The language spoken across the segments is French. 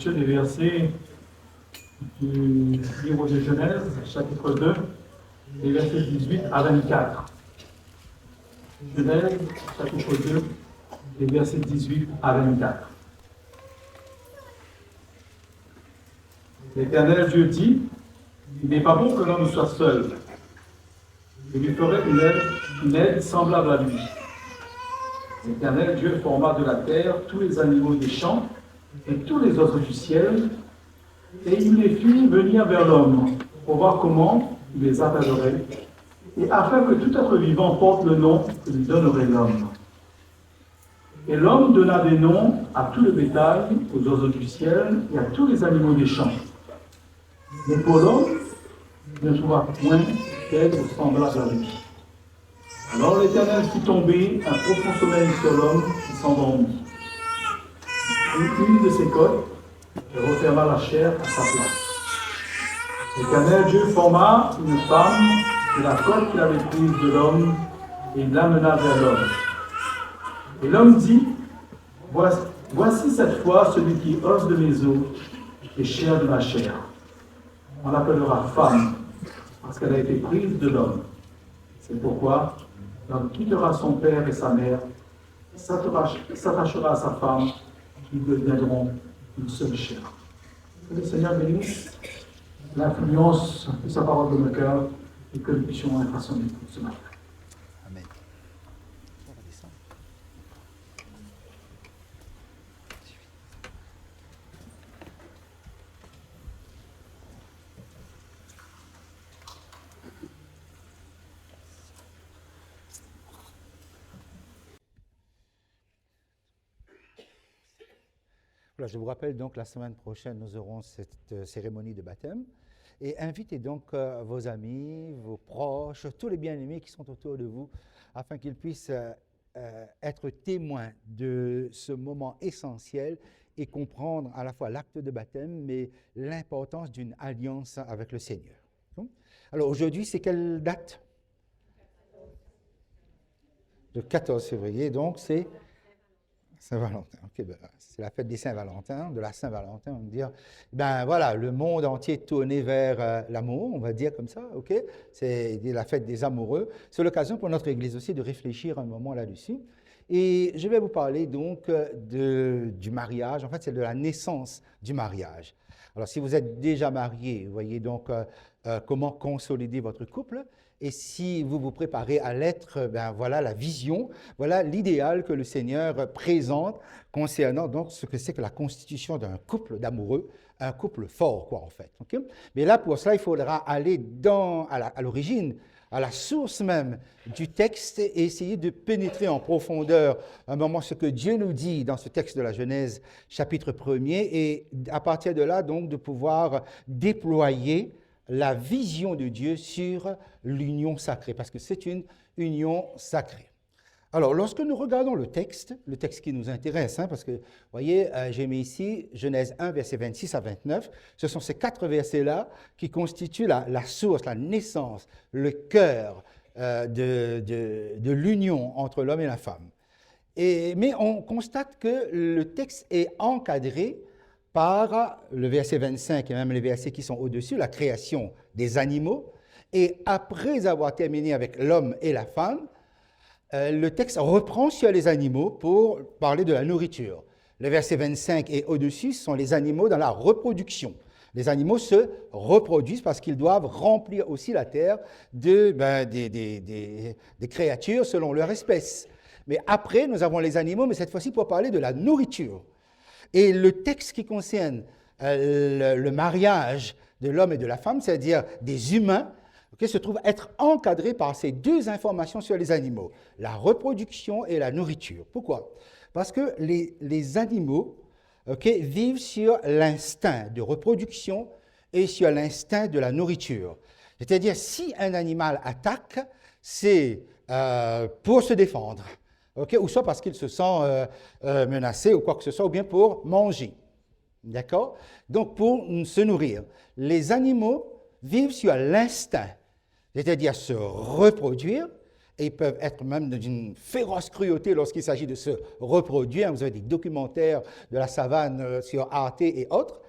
Des versets du livre de Genèse, chapitre 2, les versets 18 à 24. Genèse, chapitre 2, les versets 18 à 24. L'Éternel Dieu dit, il n'est pas bon que l'homme soit seul. Je lui ferai une aide semblable à lui. L'Éternel Dieu forma de la terre tous les animaux des champs et tous les oiseaux du ciel, et il les fit venir vers l'homme, pour voir comment il les appellerait, et afin que tout être vivant porte le nom que lui donnerait l'homme. Et l'homme donna des noms à tout le bétail, aux oiseaux du ciel, et à tous les animaux des champs. Mais pour l'homme, il ne trouva point d'aide semblable à lui. Alors l'Éternel fit tomber un profond sommeil sur l'homme qui s'endormit. Une de ses côtes et referma la chair à sa place. L'Éternel Dieu forma une femme de la côte qu'il avait prise de l'homme et il l'amena vers l'homme. Et l'homme dit, voici cette fois celui qui est os de mes os et chair de ma chair. On l'appellera femme parce qu'elle a été prise de l'homme. C'est pourquoi l'homme quittera son père et sa mère, s'attachera à sa femme, ils deviendront une seule chair. Que le Seigneur bénisse l'influence de sa parole dans nos cœurs et que nous puissions être à son écoute ce matin. Amen. Voilà, je vous rappelle donc la semaine prochaine, nous aurons cette cérémonie de baptême. Et invitez donc vos amis, vos proches, tous les bien-aimés qui sont autour de vous, afin qu'ils puissent être témoins de ce moment essentiel et comprendre à la fois l'acte de baptême, mais l'importance d'une alliance avec le Seigneur. Alors aujourd'hui, c'est quelle date? Le 14 février, donc c'est Saint-Valentin. Ok, c'est la fête des Saint-Valentin, de la Saint-Valentin. On va dire, ben voilà, le monde entier est tourné vers l'amour, on va dire comme ça. Ok, c'est la fête des amoureux. C'est l'occasion pour notre Église aussi de réfléchir un moment là-dessus. Et je vais vous parler donc du mariage. En fait, c'est de la naissance du mariage. Alors, si vous êtes déjà marié, vous voyez donc comment consolider votre couple. Et si vous vous préparez à l'être, ben voilà la vision, voilà l'idéal que le Seigneur présente concernant donc ce que c'est que la constitution d'un couple d'amoureux, un couple fort, quoi, en fait. Okay? Mais là, pour cela, il faudra aller à l'origine, à la source même du texte et essayer de pénétrer en profondeur un moment ce que Dieu nous dit dans ce texte de la Genèse, chapitre 1er, et à partir de là, donc, de pouvoir déployer la vision de Dieu sur l'union sacrée, parce que c'est une union sacrée. Alors, lorsque nous regardons le texte qui nous intéresse, parce que, vous voyez, j'ai mis ici Genèse 1, versets 26 à 29, ce sont ces 4 versets-là qui constituent la source, la naissance, le cœur de l'union entre l'homme et la femme. Mais on constate que le texte est encadré par le verset 25 et même les versets qui sont au-dessus, la création des animaux. Et après avoir terminé avec l'homme et la femme, le texte reprend sur les animaux pour parler de la nourriture. Le verset 25 et au-dessus sont les animaux dans la reproduction. Les animaux se reproduisent parce qu'ils doivent remplir aussi la terre des créatures selon leur espèce. Mais après, nous avons les animaux, mais cette fois-ci pour parler de la nourriture. Et le texte qui concerne le mariage de l'homme et de la femme, c'est-à-dire des humains, se trouve être encadré par ces 2 informations sur les animaux, la reproduction et la nourriture. Pourquoi? Parce que les animaux vivent sur l'instinct de reproduction et sur l'instinct de la nourriture. C'est-à-dire, si un animal attaque, c'est pour se défendre. Ou soit parce qu'il se sent menacé ou quoi que ce soit, ou bien pour manger. D'accord? Donc, pour se nourrir. Les animaux vivent sur l'instinct, c'est-à-dire se reproduire, et ils peuvent être même d'une féroce cruauté lorsqu'il s'agit de se reproduire. Vous avez des documentaires de la savane sur Arte et autres,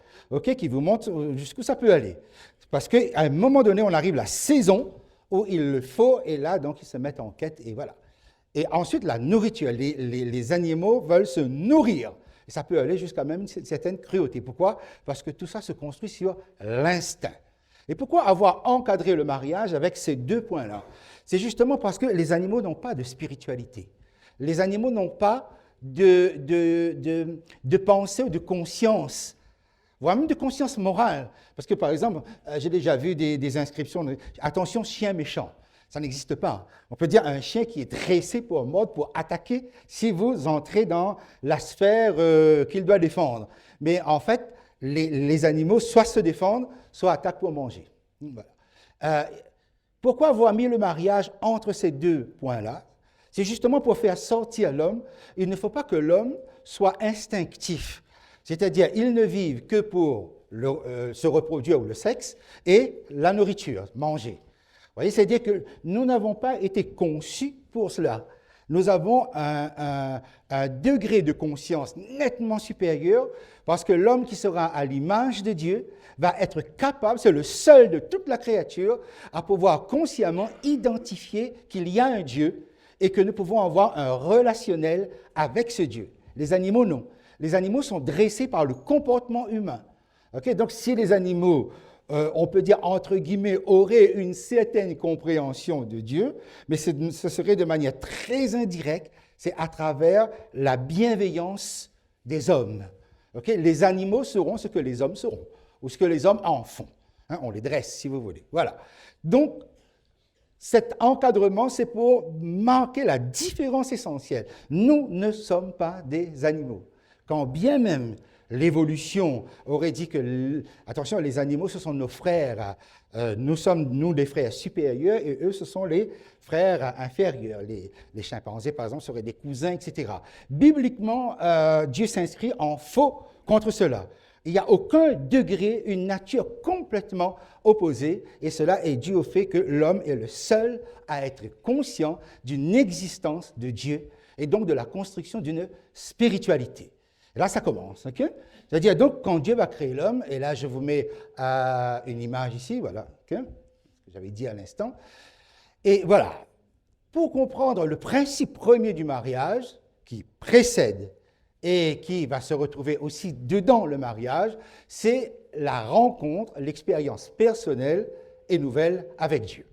qui vous montrent jusqu'où ça peut aller. Parce qu'à un moment donné, on arrive à la saison où il le faut, et là, donc, ils se mettent en quête, et voilà. Et ensuite, la nourriture. Les animaux veulent se nourrir. Et ça peut aller jusqu'à même une certaine cruauté. Pourquoi? Parce que tout ça se construit sur l'instinct. Et pourquoi avoir encadré le mariage avec ces 2 points-là? C'est justement parce que les animaux n'ont pas de spiritualité. Les animaux n'ont pas de pensée ou de conscience, voire même de conscience morale. Parce que, par exemple, j'ai déjà vu des inscriptions « Attention, chien méchant ». Ça n'existe pas. On peut dire un chien qui est dressé pour mordre, pour attaquer, si vous entrez dans la sphère qu'il doit défendre. Mais en fait, les animaux soit se défendent, soit attaquent pour manger. Voilà. Pourquoi avoir mis le mariage entre ces 2 points-là? C'est justement pour faire sortir l'homme. Il ne faut pas que l'homme soit instinctif. C'est-à-dire, il ne vive que pour se reproduire ou le sexe et la nourriture, manger. Vous voyez, c'est-à-dire que nous n'avons pas été conçus pour cela. Nous avons un degré de conscience nettement supérieur parce que l'homme qui sera à l'image de Dieu va être capable, c'est le seul de toute la créature, à pouvoir consciemment identifier qu'il y a un Dieu et que nous pouvons avoir un relationnel avec ce Dieu. Les animaux, non. Les animaux sont dressés par le comportement humain. Donc, si les animaux on peut dire, entre guillemets, aurait une certaine compréhension de Dieu, mais ce serait de manière très indirecte, c'est à travers la bienveillance des hommes. Les animaux seront ce que les hommes seront, ou ce que les hommes en font. On les dresse, si vous voulez. Voilà. Donc, cet encadrement, c'est pour marquer la différence essentielle. Nous ne sommes pas des animaux. Quand bien même l'évolution aurait dit que, attention, les animaux, ce sont nos frères. Nous sommes, nous, les frères supérieurs et eux, ce sont les frères inférieurs. Les chimpanzés, par exemple, seraient des cousins, etc. Bibliquement, Dieu s'inscrit en faux contre cela. Il n'y a aucun degré, une nature complètement opposée, et cela est dû au fait que l'homme est le seul à être conscient d'une existence de Dieu et donc de la construction d'une spiritualité. Et là, ça commence. Okay? C'est-à-dire, donc, quand Dieu va créer l'homme, et là, je vous mets une image ici, voilà, okay? Ce que j'avais dit à l'instant. Et voilà, pour comprendre le principe premier du mariage, qui précède et qui va se retrouver aussi dedans le mariage, c'est la rencontre, l'expérience personnelle et nouvelle avec Dieu.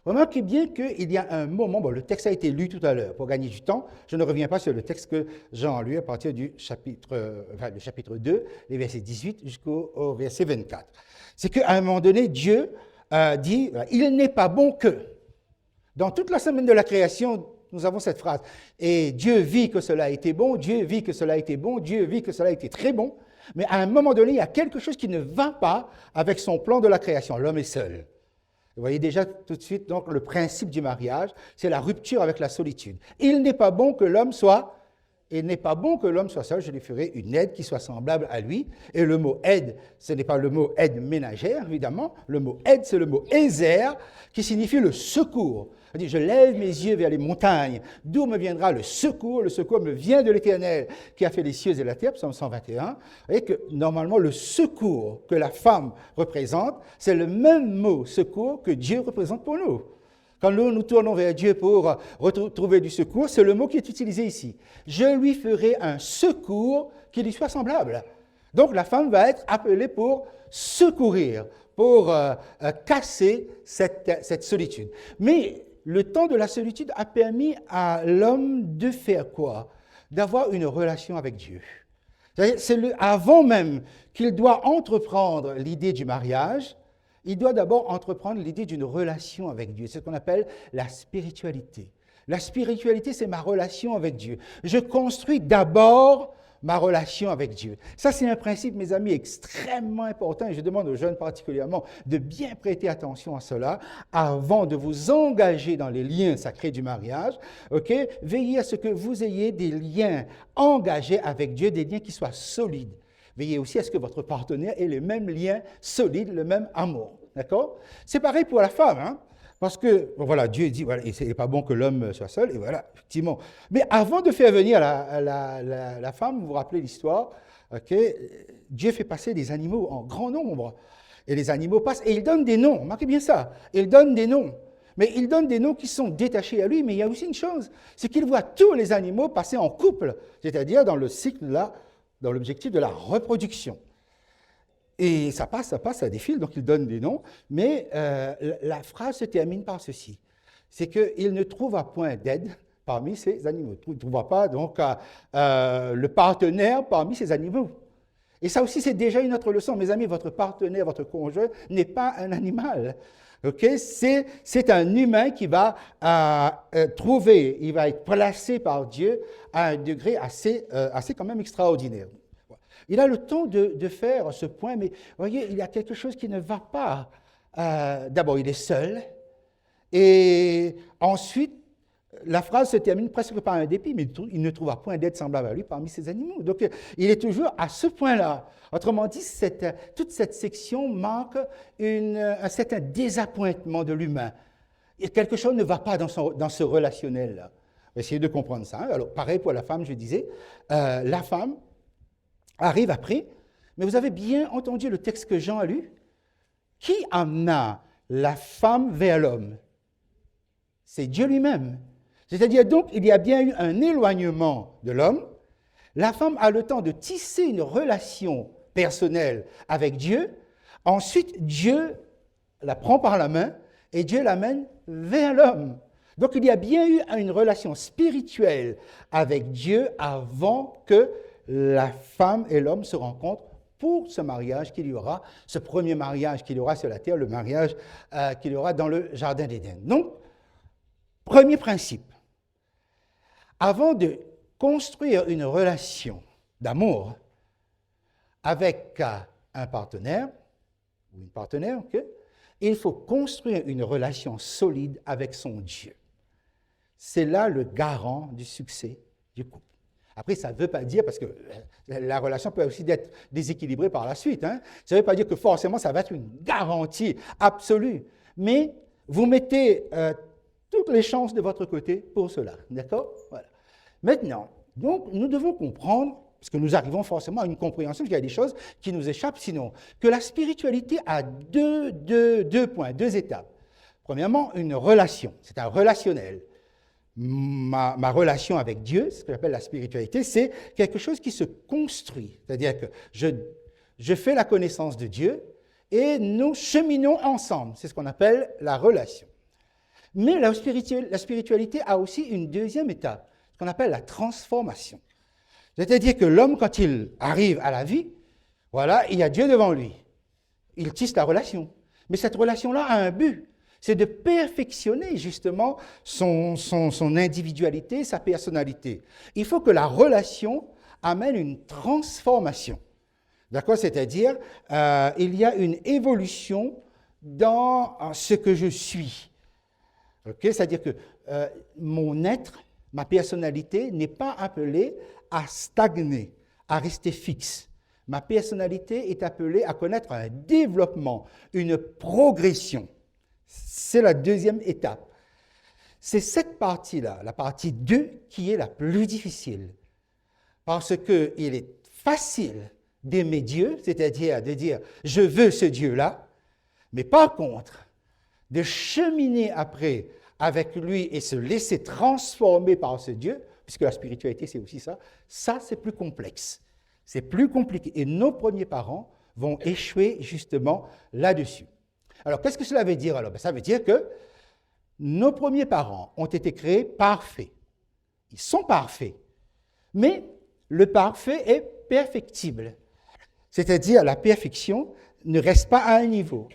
Remarquez bien qu'il y a un moment, bon, le texte a été lu tout à l'heure, pour gagner du temps, je ne reviens pas sur le texte que Jean a lu à partir du chapitre 2, les versets 18 jusqu'au verset 24. C'est qu'à un moment donné, Dieu dit, il n'est pas bon que. Dans toute la semaine de la création, nous avons cette phrase. Et Dieu vit que cela a été bon, Dieu vit que cela a été bon, Dieu vit que cela a été très bon. Mais à un moment donné, il y a quelque chose qui ne va pas avec son plan de la création. L'homme est seul. Vous voyez déjà tout de suite donc, le principe du mariage, c'est la rupture avec la solitude. Il n'est pas bon que l'homme soit seul, je lui ferai une aide qui soit semblable à lui. Et le mot aide, ce n'est pas le mot aide ménagère, évidemment. Le mot aide, c'est le mot ézer, qui signifie le secours. Je lève mes yeux vers les montagnes. D'où me viendra le secours? Le secours me vient de l'Éternel qui a fait les cieux et la terre, psaume 121. Vous voyez que normalement, le secours que la femme représente, c'est le même mot secours que Dieu représente pour nous. Quand nous tournons vers Dieu pour retrouver du secours, c'est le mot qui est utilisé ici. Je lui ferai un secours qui lui soit semblable. Donc la femme va être appelée pour secourir, pour casser cette solitude. Mais le temps de la solitude a permis à l'homme de faire quoi? D'avoir une relation avec Dieu. C'est avant même qu'il doit entreprendre l'idée du mariage, il doit d'abord entreprendre l'idée d'une relation avec Dieu. C'est ce qu'on appelle la spiritualité. La spiritualité, c'est ma relation avec Dieu. Je construis d'abord ma relation avec Dieu. Ça, c'est un principe, mes amis, extrêmement important et je demande aux jeunes particulièrement de bien prêter attention à cela avant de vous engager dans les liens sacrés du mariage. Ok? Veillez à ce que vous ayez des liens engagés avec Dieu, des liens qui soient solides. Veillez aussi à ce que votre partenaire ait les mêmes liens solides, le même amour. D'accord? C'est pareil pour la femme, hein? Parce que, bon, voilà, Dieu dit, voilà, il n'est pas bon que l'homme soit seul, et voilà, effectivement. Mais avant de faire venir la femme, vous vous rappelez l'histoire, okay, Dieu fait passer des animaux en grand nombre. Et les animaux passent, et il donne des noms, remarquez bien ça, il donne des noms. Mais il donne des noms qui sont détachés à lui, mais il y a aussi une chose, c'est qu'il voit tous les animaux passer en couple, c'est-à-dire dans le cycle, là, dans l'objectif de la reproduction. Et ça passe, ça défile, donc il donne des noms, mais la phrase se termine par ceci, c'est qu'il ne trouva point d'aide parmi ces animaux. Il ne trouva pas donc le partenaire parmi ces animaux. Et ça aussi, c'est déjà une autre leçon. Mes amis, votre partenaire, votre conjoint n'est pas un animal. Okay? C'est un humain qui va trouver, il va être placé par Dieu à un degré assez quand même extraordinaire. Il a le temps de faire ce point, mais voyez, il y a quelque chose qui ne va pas. D'abord, il est seul, et ensuite, la phrase se termine presque par un dépit, mais il ne trouvera point d'aide semblable à lui parmi ses animaux. Donc, il est toujours à ce point-là. Autrement dit, toute cette section marque un certain désappointement de l'humain. Quelque chose ne va pas dans ce relationnel-là. Essayez de comprendre ça. Alors, pareil pour la femme, je disais, la femme arrive après, mais vous avez bien entendu le texte que Jean a lu? Qui amena la femme vers l'homme? C'est Dieu lui-même. C'est-à-dire donc, il y a bien eu un éloignement de l'homme. La femme a le temps de tisser une relation personnelle avec Dieu. Ensuite, Dieu la prend par la main et Dieu l'amène vers l'homme. Donc, il y a bien eu une relation spirituelle avec Dieu avant que la femme et l'homme se rencontrent pour ce mariage qu'il y aura, ce premier mariage qu'il y aura sur la terre, le mariage qu'il y aura dans le Jardin d'Éden. Donc, premier principe, avant de construire une relation d'amour avec un partenaire ou une partenaire, okay, il faut construire une relation solide avec son Dieu. C'est là le garant du succès du couple. Après, ça ne veut pas dire, parce que la relation peut aussi être déséquilibrée par la suite, hein, ça ne veut pas dire que forcément ça va être une garantie absolue, mais vous mettez toutes les chances de votre côté pour cela, d'accord? Voilà. Maintenant, donc, nous devons comprendre, parce que nous arrivons forcément à une compréhension, parce qu'il y a des choses qui nous échappent sinon, que la spiritualité a deux points, deux étapes. Premièrement, une relation, c'est un relationnel. Ma relation avec Dieu, ce que j'appelle la spiritualité, c'est quelque chose qui se construit. C'est-à-dire que je fais la connaissance de Dieu et nous cheminons ensemble. C'est ce qu'on appelle la relation. Mais la spiritualité a aussi une deuxième étape, ce qu'on appelle la transformation. C'est-à-dire que l'homme, quand il arrive à la vie, voilà, il y a Dieu devant lui. Il tisse la relation. Mais cette relation-là a un but. C'est de perfectionner justement son individualité, sa personnalité. Il faut que la relation amène une transformation. D'accord? C'est-à-dire, il y a une évolution dans ce que je suis. Okay? C'est-à-dire que mon être, ma personnalité n'est pas appelée à stagner, à rester fixe. Ma personnalité est appelée à connaître un développement, une progression. C'est la deuxième étape. C'est cette partie-là, la partie 2, qui est la plus difficile. Parce qu'il est facile d'aimer Dieu, c'est-à-dire de dire « je veux ce Dieu-là », mais par contre, de cheminer après avec lui et se laisser transformer par ce Dieu, puisque la spiritualité c'est aussi ça, ça c'est plus complexe, c'est plus compliqué. Et nos premiers parents vont échouer justement là-dessus. Alors, qu'est-ce que cela veut dire alors? Ça veut dire que nos premiers parents ont été créés parfaits. Ils sont parfaits. Mais le parfait est perfectible. C'est-à-dire, la perfection ne reste pas à un niveau.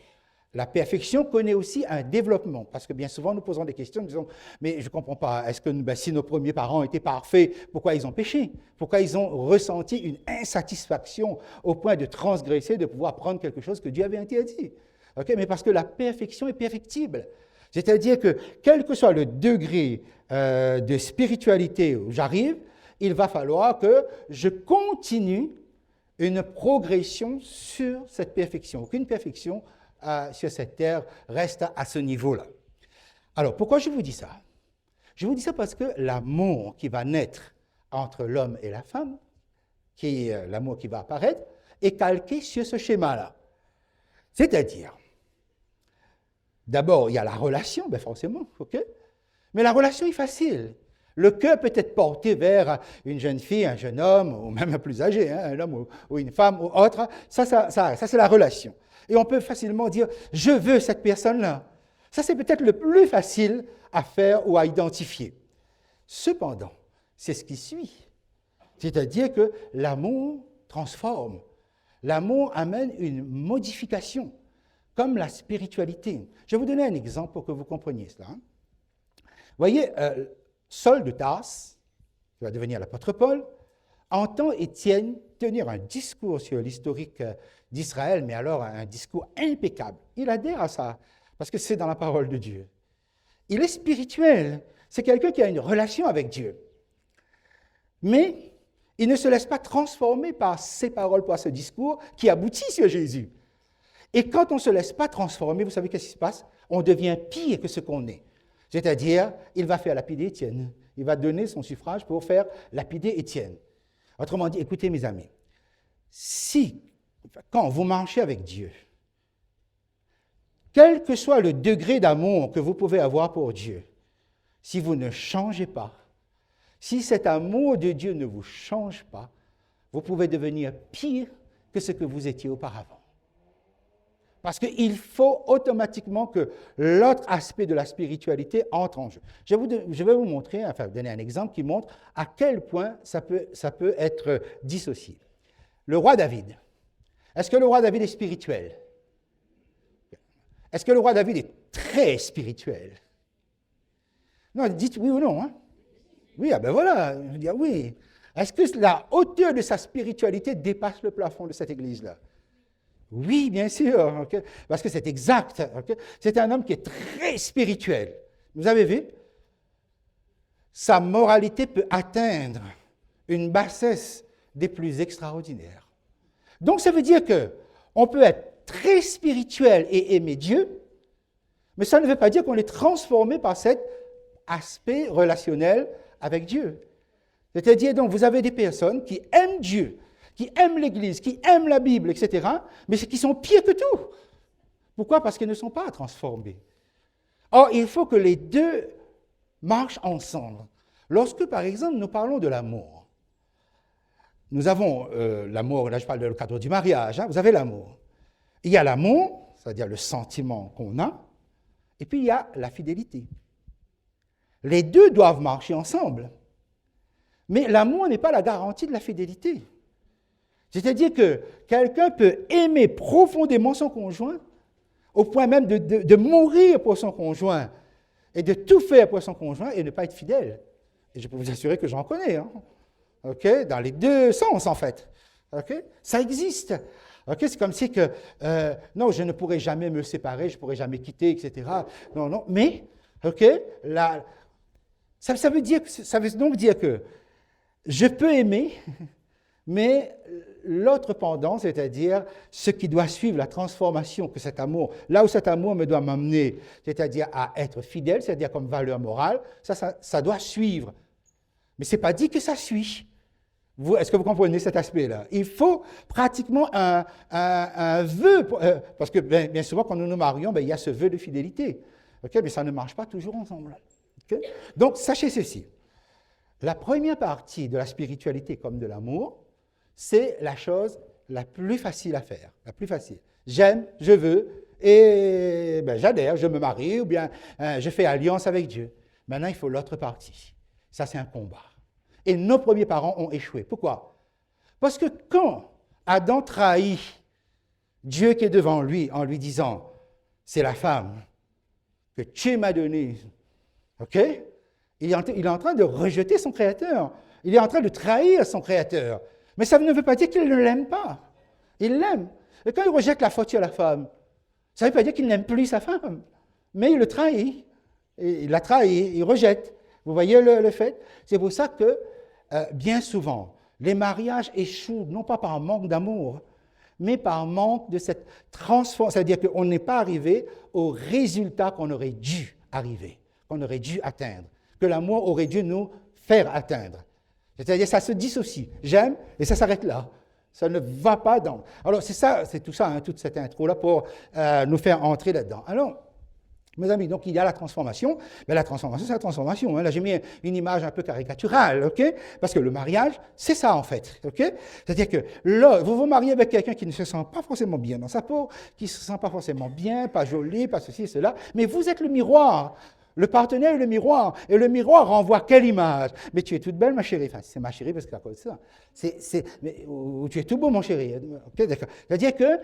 La perfection connaît aussi un développement. Parce que bien souvent, nous posons des questions, nous disons, mais je ne comprends pas, est-ce que si nos premiers parents étaient parfaits, pourquoi ils ont péché? Pourquoi ils ont ressenti une insatisfaction au point de transgresser, de pouvoir prendre quelque chose que Dieu avait interdit? Okay, mais parce que la perfection est perfectible. C'est-à-dire que quel que soit le degré de spiritualité où j'arrive, il va falloir que je continue une progression sur cette perfection. Aucune perfection sur cette terre reste à ce niveau-là. Alors, pourquoi je vous dis ça? Je vous dis ça parce que l'amour qui va naître entre l'homme et la femme, qui est l'amour qui va apparaître, est calqué sur ce schéma-là. C'est-à-dire, d'abord, il y a la relation, bien forcément, ok? Mais la relation est facile. Le cœur peut être porté vers une jeune fille, un jeune homme, ou même un plus âgé, hein, un homme ou une femme ou autre. Ça c'est la relation. Et on peut facilement dire, je veux cette personne-là. Ça, c'est peut-être le plus facile à faire ou à identifier. Cependant, c'est ce qui suit. C'est-à-dire que l'amour transforme. L'amour amène une modification, comme la spiritualité. Je vais vous donner un exemple pour que vous compreniez cela. Vous voyez, Saul de Tarse, qui va devenir l'apôtre Paul, entend Étienne tenir un discours sur l'historique d'Israël, mais alors un discours impeccable. Il adhère à ça, parce que c'est dans la parole de Dieu. Il est spirituel, c'est quelqu'un qui a une relation avec Dieu. Mais il ne se laisse pas transformer par ces paroles, par ce discours qui aboutit sur Jésus. Et quand on ne se laisse pas transformer, vous savez qu'est-ce qui se passe? On devient pire que ce qu'on est. C'est-à-dire, il va faire lapider Étienne. Il va donner son suffrage pour faire lapider Étienne. Autrement dit, écoutez mes amis, quand vous marchez avec Dieu, quel que soit le degré d'amour que vous pouvez avoir pour Dieu, si vous ne changez pas, si cet amour de Dieu ne vous change pas, vous pouvez devenir pire que ce que vous étiez auparavant. Parce qu'il faut automatiquement que l'autre aspect de la spiritualité entre en jeu. Je vais vous montrer, enfin donner un exemple qui montre à quel point ça peut être dissocié. Le roi David. Est-ce que le roi David est spirituel? Est-ce que le roi David est très spirituel? Non, dites oui ou non. Hein? Oui, ah ben voilà, je veux dire oui. Est-ce que la hauteur de sa spiritualité dépasse le plafond de cette église-là? Oui, bien sûr, okay? Parce que c'est exact. Okay? C'est un homme qui est très spirituel. Vous avez vu? Sa moralité peut atteindre une bassesse des plus extraordinaires. Donc, ça veut dire qu'on peut être très spirituel et aimer Dieu, mais ça ne veut pas dire qu'on est transformé par cet aspect relationnel avec Dieu. C'est-à-dire, donc, vous avez des personnes qui aiment Dieu, qui aiment l'Église, qui aiment la Bible, etc., mais qui sont pires que tout. Pourquoi? Parce qu'ils ne sont pas transformés. Or, il faut que les deux marchent ensemble. Lorsque, par exemple, nous parlons de l'amour, nous avons l'amour, là je parle dans le cadre du mariage, vous avez l'amour. Il y a l'amour, c'est-à-dire le sentiment qu'on a, et puis il y a la fidélité. Les deux doivent marcher ensemble. Mais l'amour n'est pas la garantie de la fidélité. C'est-à-dire que quelqu'un peut aimer profondément son conjoint, au point même de mourir pour son conjoint, et de tout faire pour son conjoint, et ne pas être fidèle. Et je peux vous assurer que j'en connais, okay? Dans les deux sens, en fait. Okay? Ça existe. Okay? C'est comme si que, non, je ne pourrai jamais me séparer, je ne pourrai jamais quitter, etc. Non, non, mais, ça veut donc dire que je peux aimer, mais l'autre pendant, c'est-à-dire ce qui doit suivre la transformation que cet amour, là où cet amour me doit m'amener, c'est-à-dire à être fidèle, c'est-à-dire comme valeur morale, ça doit suivre. Mais ce n'est pas dit que ça suit. Est-ce que vous comprenez cet aspect-là? Il faut pratiquement un vœu, parce que bien souvent quand nous nous marions, il y a ce vœu de fidélité, okay? Mais ça ne marche pas toujours ensemble. Okay? Donc sachez ceci. La première partie de la spiritualité comme de l'amour, c'est la chose la plus facile à faire, la plus facile. J'aime, je veux, et j'adhère, je me marie, ou bien je fais alliance avec Dieu. Maintenant, il faut l'autre partie. Ça, c'est un combat. Et nos premiers parents ont échoué. Pourquoi? Parce que quand Adam trahit Dieu qui est devant lui en lui disant « c'est la femme que tu m'as donnée », ok? Il est en train de rejeter son Créateur. Il est en train de trahir son Créateur. Mais ça ne veut pas dire qu'il ne l'aime pas. Il l'aime. Et quand il rejette la faute sur la femme, ça ne veut pas dire qu'il n'aime plus sa femme. Mais il le trahit. Il la trahit, il rejette. Vous voyez le fait? C'est pour ça que, bien souvent, les mariages échouent, non pas par manque d'amour, mais par manque de cette transformation. C'est-à-dire qu'on n'est pas arrivé au résultat qu'on aurait dû arriver, qu'on aurait dû atteindre, que l'amour aurait dû nous faire atteindre. C'est-à-dire ça se dissocie. J'aime et ça s'arrête là. Ça ne va pas dans... Alors c'est tout ça, toute cette intro-là pour nous faire entrer là-dedans. Alors, mes amis, donc il y a la transformation. Mais la transformation, c'est la transformation. Là, j'ai mis une image un peu caricaturale, ok? Parce que le mariage, c'est ça en fait, ok? C'est-à-dire que là, vous vous mariez avec quelqu'un qui ne se sent pas forcément bien dans sa peau, qui ne se sent pas forcément bien, pas joli, pas ceci, cela, mais vous êtes le miroir. Le partenaire est le miroir. Et le miroir renvoie quelle image? Mais tu es toute belle, ma chérie. Enfin, c'est ma chérie parce que c'est à cause de ça. Ou tu es tout beau, mon chéri. Okay, d'accord. C'est-à-dire que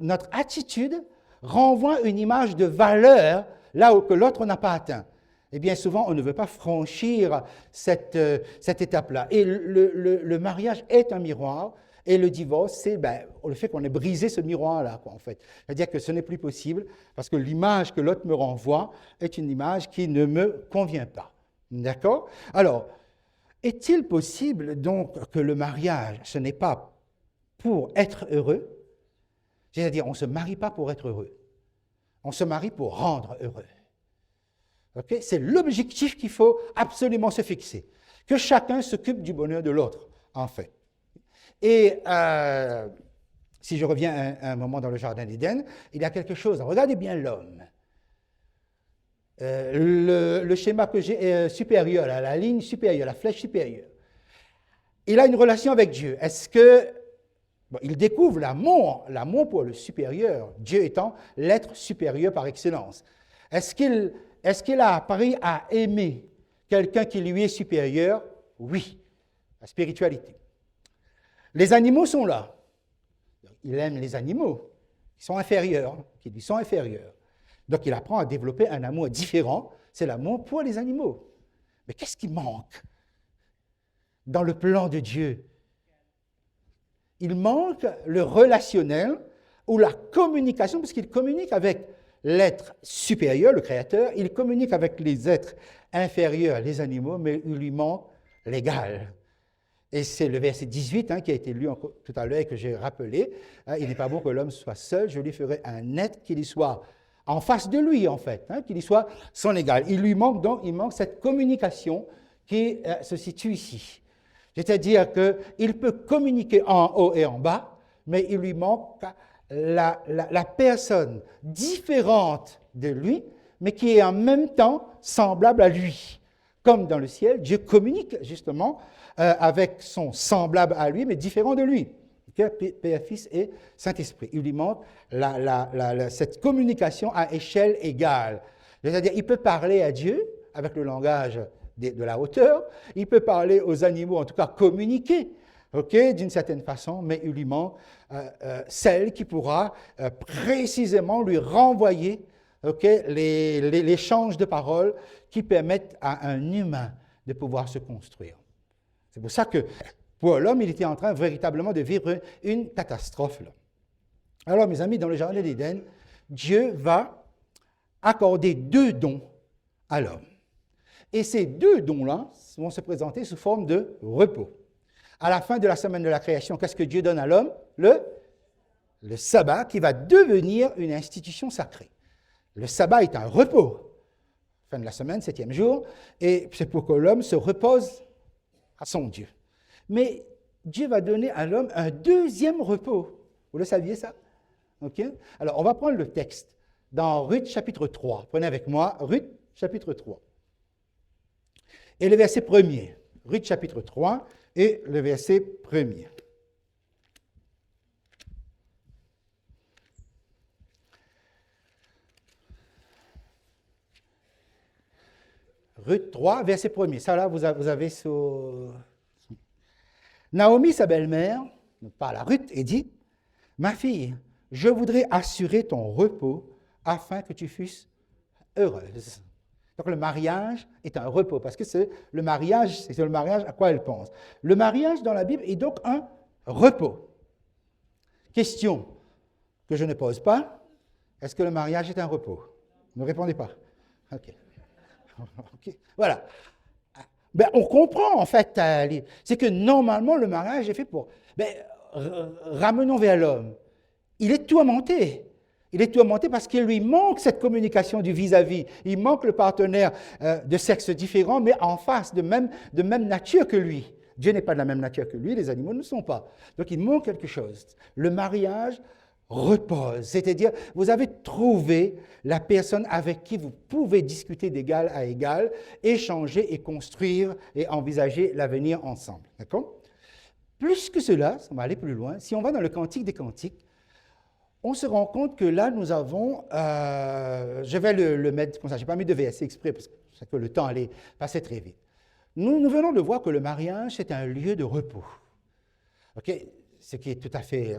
notre attitude renvoie une image de valeur là où que l'autre n'a pas atteint. Et bien souvent, on ne veut pas franchir cette étape-là. Et le mariage est un miroir. Et le divorce, c'est le fait qu'on ait brisé ce miroir-là, en fait. C'est-à-dire que ce n'est plus possible parce que l'image que l'autre me renvoie est une image qui ne me convient pas. D'accord? Alors, est-il possible donc que le mariage, ce n'est pas pour être heureux? C'est-à-dire, on ne se marie pas pour être heureux. On se marie pour rendre heureux. Okay? C'est l'objectif qu'il faut absolument se fixer. Que chacun s'occupe du bonheur de l'autre, en fait. Et si je reviens un moment dans le Jardin d'Éden, il y a quelque chose. Regardez bien l'homme. Le schéma que j'ai supérieur, la ligne supérieure, la flèche supérieure. Il a une relation avec Dieu. Est-ce que il découvre l'amour pour le supérieur, Dieu étant l'être supérieur par excellence. Est-ce qu'il a appris à aimer quelqu'un qui lui est supérieur? Oui, la spiritualité. Les animaux sont là. Il aime les animaux qui sont inférieurs, qui lui sont inférieurs. Donc il apprend à développer un amour différent, c'est l'amour pour les animaux. Mais qu'est-ce qui manque dans le plan de Dieu? Il manque le relationnel ou la communication, parce qu'il communique avec l'être supérieur, le Créateur, il communique avec les êtres inférieurs, les animaux, mais il lui manque l'égal. Et c'est le verset 18 qui a été lu tout à l'heure et que j'ai rappelé. Il n'est pas bon que l'homme soit seul, je lui ferai un être qui lui soit en face de lui, en fait, qui lui soit son égal. Il lui manque donc cette communication qui se situe ici. C'est-à-dire qu'il peut communiquer en haut et en bas, mais il lui manque la personne différente de lui, mais qui est en même temps semblable à lui. Comme dans le ciel, Dieu communique justement avec son semblable à lui, mais différent de lui. Père, Fils et Saint-Esprit. Il lui manque cette communication à échelle égale. C'est-à-dire, il peut parler à Dieu avec le langage de la hauteur, il peut parler aux animaux, en tout cas communiquer, d'une certaine façon, mais il lui manque celle qui pourra précisément lui renvoyer l'échange de paroles qui permettent à un humain de pouvoir se construire. C'est pour ça que pour l'homme, il était en train véritablement de vivre une catastrophe. Là. Alors, mes amis, dans le jardin d'Éden, Dieu va accorder 2 dons à l'homme. Et ces 2 dons-là vont se présenter sous forme de repos. À la fin de la semaine de la création, qu'est-ce que Dieu donne à l'homme? Le sabbat, qui va devenir une institution sacrée. Le sabbat est un repos. Fin de la semaine, 7e jour, et c'est pour que l'homme se repose à son Dieu. Mais Dieu va donner à l'homme un 2e repos. Vous le saviez, ça? OK? Alors, on va prendre le texte dans Ruth chapitre 3. Prenez avec moi Ruth chapitre 3. Et le verset 1er. Ruth chapitre 3 et le verset 1er. Ruth 3, verset 1er. Ça, là, vous avez sur... Naomi, sa belle-mère, parle à Ruth et dit, « Ma fille, je voudrais assurer ton repos afin que tu fusses heureuse. » Donc, le mariage est un repos, parce que c'est le mariage à quoi elle pense. Le mariage dans la Bible est donc un repos. Question que je ne pose pas, est-ce que le mariage est un repos? Ne répondez pas. OK. Okay. Voilà. Ben, on comprend, en fait, c'est que normalement, le mariage est fait pour... ramenons vers l'homme. Il est tourmenté. Il est tourmenté parce qu'il lui manque cette communication du vis-à-vis. Il manque le partenaire de sexe différent, mais en face, de même nature que lui. Dieu n'est pas de la même nature que lui, les animaux ne le sont pas. Donc, il manque quelque chose. Le mariage repose, c'est-à-dire, vous avez trouvé la personne avec qui vous pouvez discuter d'égal à égal, échanger et construire et envisager l'avenir ensemble. D'accord? Plus que cela, on va aller plus loin, si on va dans le Cantique des Cantiques, on se rend compte que là, nous avons, je vais le mettre comme ça, je n'ai pas mis de versets exprès parce que le temps allait passer très vite. Nous venons de voir que le mariage, c'est un lieu de repos. OK? Ce qui est tout à fait...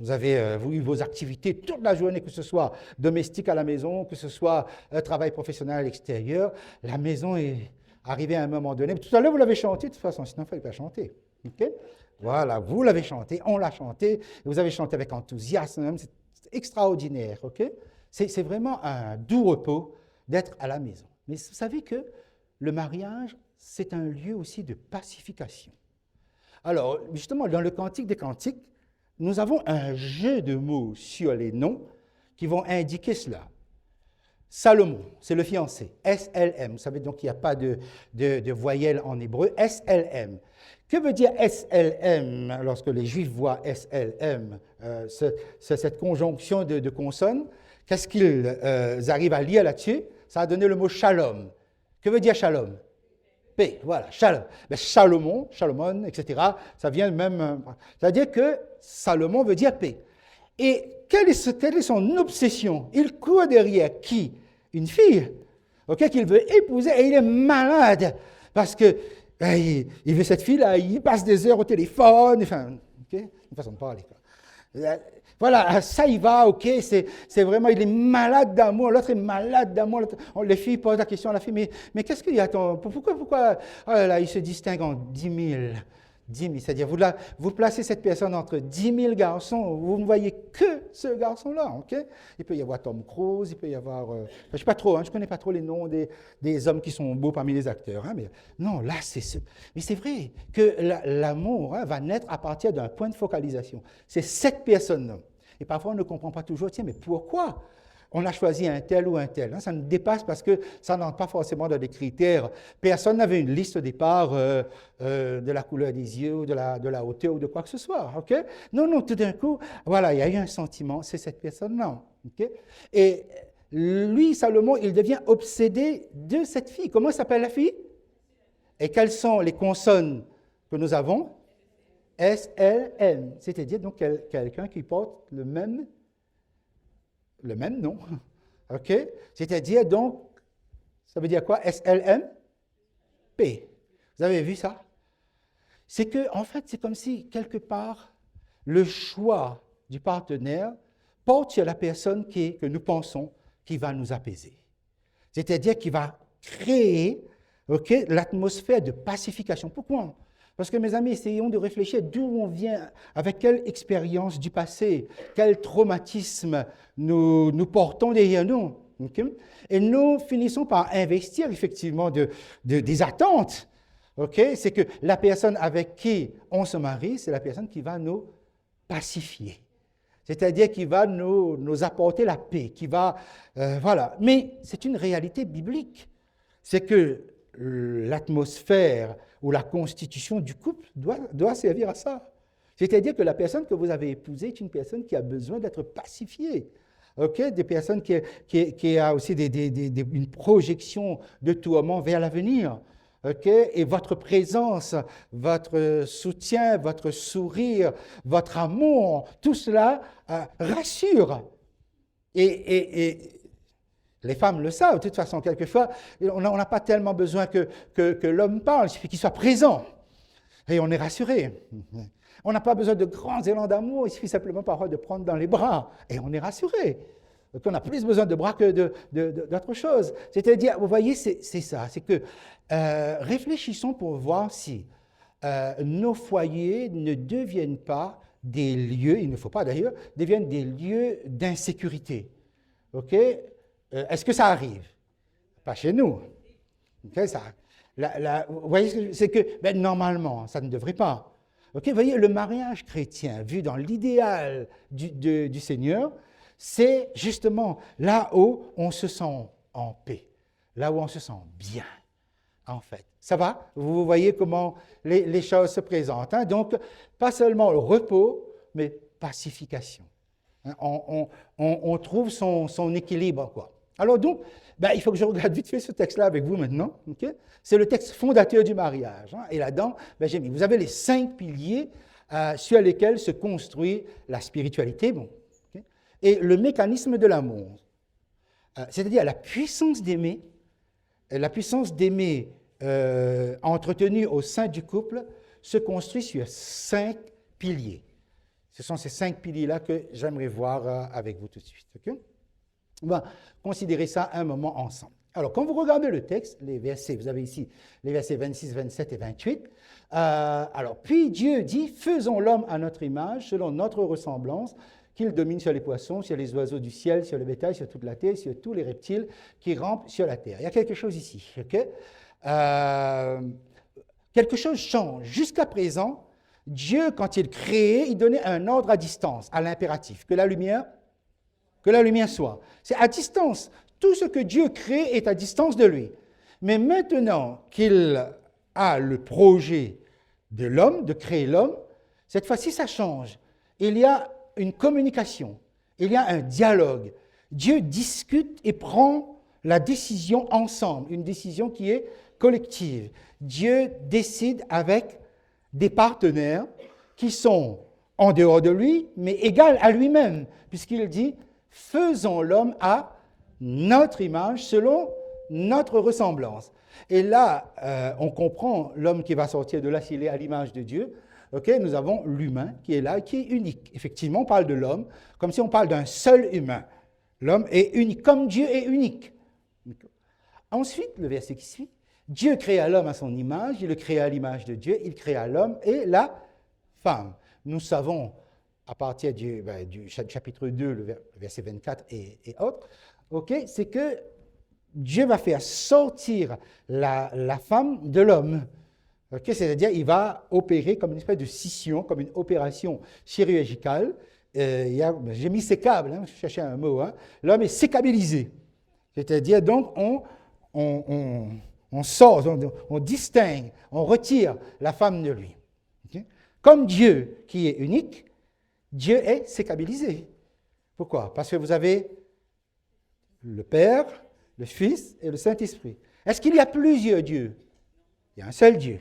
vous avez eu vos activités toute la journée, que ce soit domestique à la maison, que ce soit travail professionnel à l'extérieur. La maison est arrivée à un moment donné. Tout à l'heure, vous l'avez chanté, de toute façon, sinon il ne fallait pas chanter. Okay? Voilà, vous l'avez chanté, on l'a chanté, vous avez chanté avec enthousiasme, c'est extraordinaire. Okay? C'est vraiment un doux repos d'être à la maison. Mais vous savez que le mariage, c'est un lieu aussi de pacification. Alors, justement, dans le Cantique des Cantiques, nous avons un jeu de mots sur les noms qui vont indiquer cela. Salomon, c'est le fiancé, SLM. Vous savez donc qu'il n'y a pas de voyelle en hébreu, SLM. Que veut dire SLM lorsque les Juifs voient SLM, cette conjonction de consonnes? Qu'est-ce qu'ils arrivent à lire là-dessus? Ça a donné le mot shalom. Que veut dire shalom? Paix, voilà, shalom. Mais Salomon, etc., ça vient même... C'est-à-dire que Salomon veut dire paix. Et quelle est son obsession? Il court derrière qui? Une fille, qu'il veut épouser, et il est malade, parce que il veut cette fille-là, il passe des heures au téléphone, enfin, une façon de parler, quoi. Voilà, ça y va, c'est vraiment, il est malade d'amour, l'autre est malade d'amour. Les filles posent la question à la fille, mais qu'est-ce qu'il y a? Pourquoi oh là, il se distingue en 10 000, c'est-à-dire vous placez cette personne entre 10 000 garçons, vous ne voyez que ce garçon-là, Il peut y avoir Tom Cruise, il peut y avoir, je ne sais pas trop, je ne connais pas trop les noms des hommes qui sont beaux parmi les acteurs, mais non, là, mais c'est vrai que l'amour va naître à partir d'un point de focalisation. C'est cette personne-là. Et parfois, on ne comprend pas toujours, tiens, mais pourquoi on a choisi un tel ou un tel. Ça nous dépasse parce que ça n'entre pas forcément dans des critères. Personne n'avait une liste au départ de la couleur des yeux, de la hauteur ou de quoi que ce soit. Okay? Non, tout d'un coup, voilà, il y a eu un sentiment, c'est cette personne-là. Okay? Et lui, Salomon, il devient obsédé de cette fille. Comment s'appelle la fille? Et quelles sont les consonnes que nous avons? S, L, M. C'est-à-dire donc quelqu'un qui porte le même nom. OK? C'est-à-dire donc, ça veut dire quoi? S, L, M, P. Vous avez vu ça? C'est que, en fait, c'est comme si, quelque part, le choix du partenaire porte sur la personne que nous pensons qui va nous apaiser. C'est-à-dire qui va créer l'atmosphère de pacification. Pourquoi? Parce que, mes amis, essayons de réfléchir d'où on vient, avec quelle expérience du passé, quel traumatisme nous portons derrière nous. Okay? Et nous finissons par investir effectivement des attentes. Okay? C'est que la personne avec qui on se marie, c'est la personne qui va nous pacifier. C'est-à-dire qui va nous apporter la paix, qui va... voilà. Mais c'est une réalité biblique. C'est que l'atmosphère ou la constitution du couple doit servir à ça. C'est-à-dire que la personne que vous avez épousée est une personne qui a besoin d'être pacifiée. Okay? Des personnes qui a aussi une projection de tourment vers l'avenir. Okay? Et votre présence, votre soutien, votre sourire, votre amour, tout cela rassure. Et les femmes le savent, de toute façon, quelquefois, on n'a pas tellement besoin que l'homme parle, il suffit qu'il soit présent. Et on est rassuré. On n'a pas besoin de grands élans d'amour, il suffit simplement parfois de prendre dans les bras, et on est rassuré. Donc on a plus besoin de bras que d'autre chose. C'est-à-dire, vous voyez, c'est ça, c'est que réfléchissons pour voir si nos foyers ne deviennent pas des lieux, il ne faut pas d'ailleurs, deviennent des lieux d'insécurité. OK? Est-ce que ça arrive? Pas chez nous. Okay, vous voyez, c'est que normalement, ça ne devrait pas. Okay, vous voyez, le mariage chrétien, vu dans l'idéal du Seigneur, c'est justement là où on se sent en paix, là où on se sent bien, en fait. Ça va? Vous voyez comment les choses se présentent. Hein? Donc, pas seulement le repos, mais pacification. Hein? On trouve son équilibre, quoi. Alors donc, il faut que je regarde vite fait ce texte-là avec vous maintenant. Okay? C'est le texte fondateur du mariage. Hein? Et là-dedans, j'ai mis, vous avez les 5 piliers sur lesquels se construit la spiritualité, bon, okay? Et le mécanisme de l'amour. C'est-à-dire la puissance d'aimer entretenue au sein du couple se construit sur 5 piliers. Ce sont ces 5 piliers-là que j'aimerais voir avec vous tout de suite. Okay? On va considérer ça un moment ensemble. Alors, quand vous regardez le texte, les versets, vous avez ici les versets 26, 27 et 28. Alors, puis Dieu dit, faisons l'homme à notre image, selon notre ressemblance, qu'il domine sur les poissons, sur les oiseaux du ciel, sur le bétail, sur toute la terre, sur tous les reptiles qui rampent sur la terre. Il y a quelque chose ici. Okay? Quelque chose change. Jusqu'à présent, Dieu, quand il créait, il donnait un ordre à distance, à l'impératif, que la lumière soit. C'est à distance. Tout ce que Dieu crée est à distance de lui. Mais maintenant qu'il a le projet de l'homme, de créer l'homme, cette fois-ci, ça change. Il y a une communication, il y a un dialogue. Dieu discute et prend la décision ensemble, une décision qui est collective. Dieu décide avec des partenaires qui sont en dehors de lui, mais égaux à lui-même, puisqu'il dit « faisons l'homme à notre image, selon notre ressemblance ». Et là, on comprend l'homme qui va sortir de là s'il est à l'image de Dieu. Okay, nous avons l'humain qui est là, qui est unique. Effectivement, on parle de l'homme comme si on parle d'un seul humain. L'homme est unique, comme Dieu est unique. Ensuite, le verset qui suit, Dieu créa l'homme à son image, il le créa à l'image de Dieu, il créa l'homme et la femme. Nous savons, à partir du chapitre 2, le verset 24 et autres, okay, c'est que Dieu va faire sortir la femme de l'homme. Okay, c'est-à-dire il va opérer comme une espèce de scission, comme une opération chirurgicale, j'ai mis sécable, je cherchais un mot, l'homme est sécabilisé. C'est-à-dire, donc, on sort, on distingue, on retire la femme de lui. Okay? Comme Dieu qui est unique, Dieu est sécabilisé. Pourquoi? Parce que vous avez le Père, le Fils et le Saint-Esprit. Est-ce qu'il y a plusieurs dieux? Il y a un seul Dieu.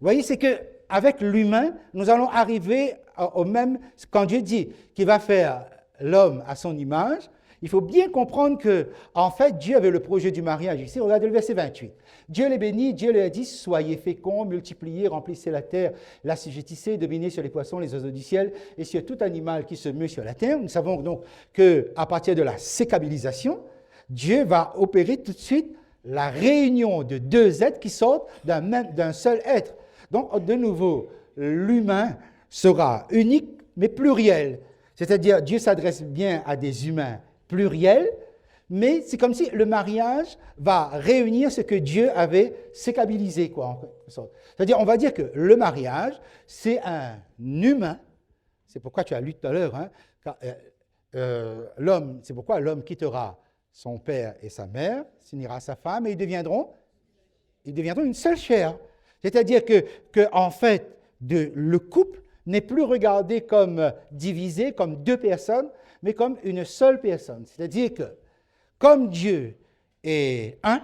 Vous voyez, c'est qu'avec l'humain, nous allons arriver au même... Quand Dieu dit qu'il va faire l'homme à son image, il faut bien comprendre que, en fait, Dieu avait le projet du mariage. Ici, regardez le verset 28. Dieu les bénit, Dieu leur dit, soyez féconds, multipliez, remplissez la terre, l'assujettissez, dominez sur les poissons, les oiseaux du ciel et sur tout animal qui se meut sur la terre. Nous savons donc qu'à partir de la sécabilisation, Dieu va opérer tout de suite la réunion de deux êtres qui sortent d'un seul être. Donc, de nouveau, l'humain sera unique, mais pluriel. C'est-à-dire, Dieu s'adresse bien à des humains pluriels, mais c'est comme si le mariage va réunir ce que Dieu avait sécabilisé, quoi, en quelque sorte. C'est-à-dire, on va dire que le mariage, c'est un humain, c'est pourquoi tu as lu tout à l'heure, l'homme, c'est pourquoi l'homme quittera son père et sa mère, s'unira à sa femme, et ils deviendront une seule chair. C'est-à-dire que en fait, le couple n'est plus regardé comme divisé, comme deux personnes, mais comme une seule personne. C'est-à-dire que, comme Dieu est un,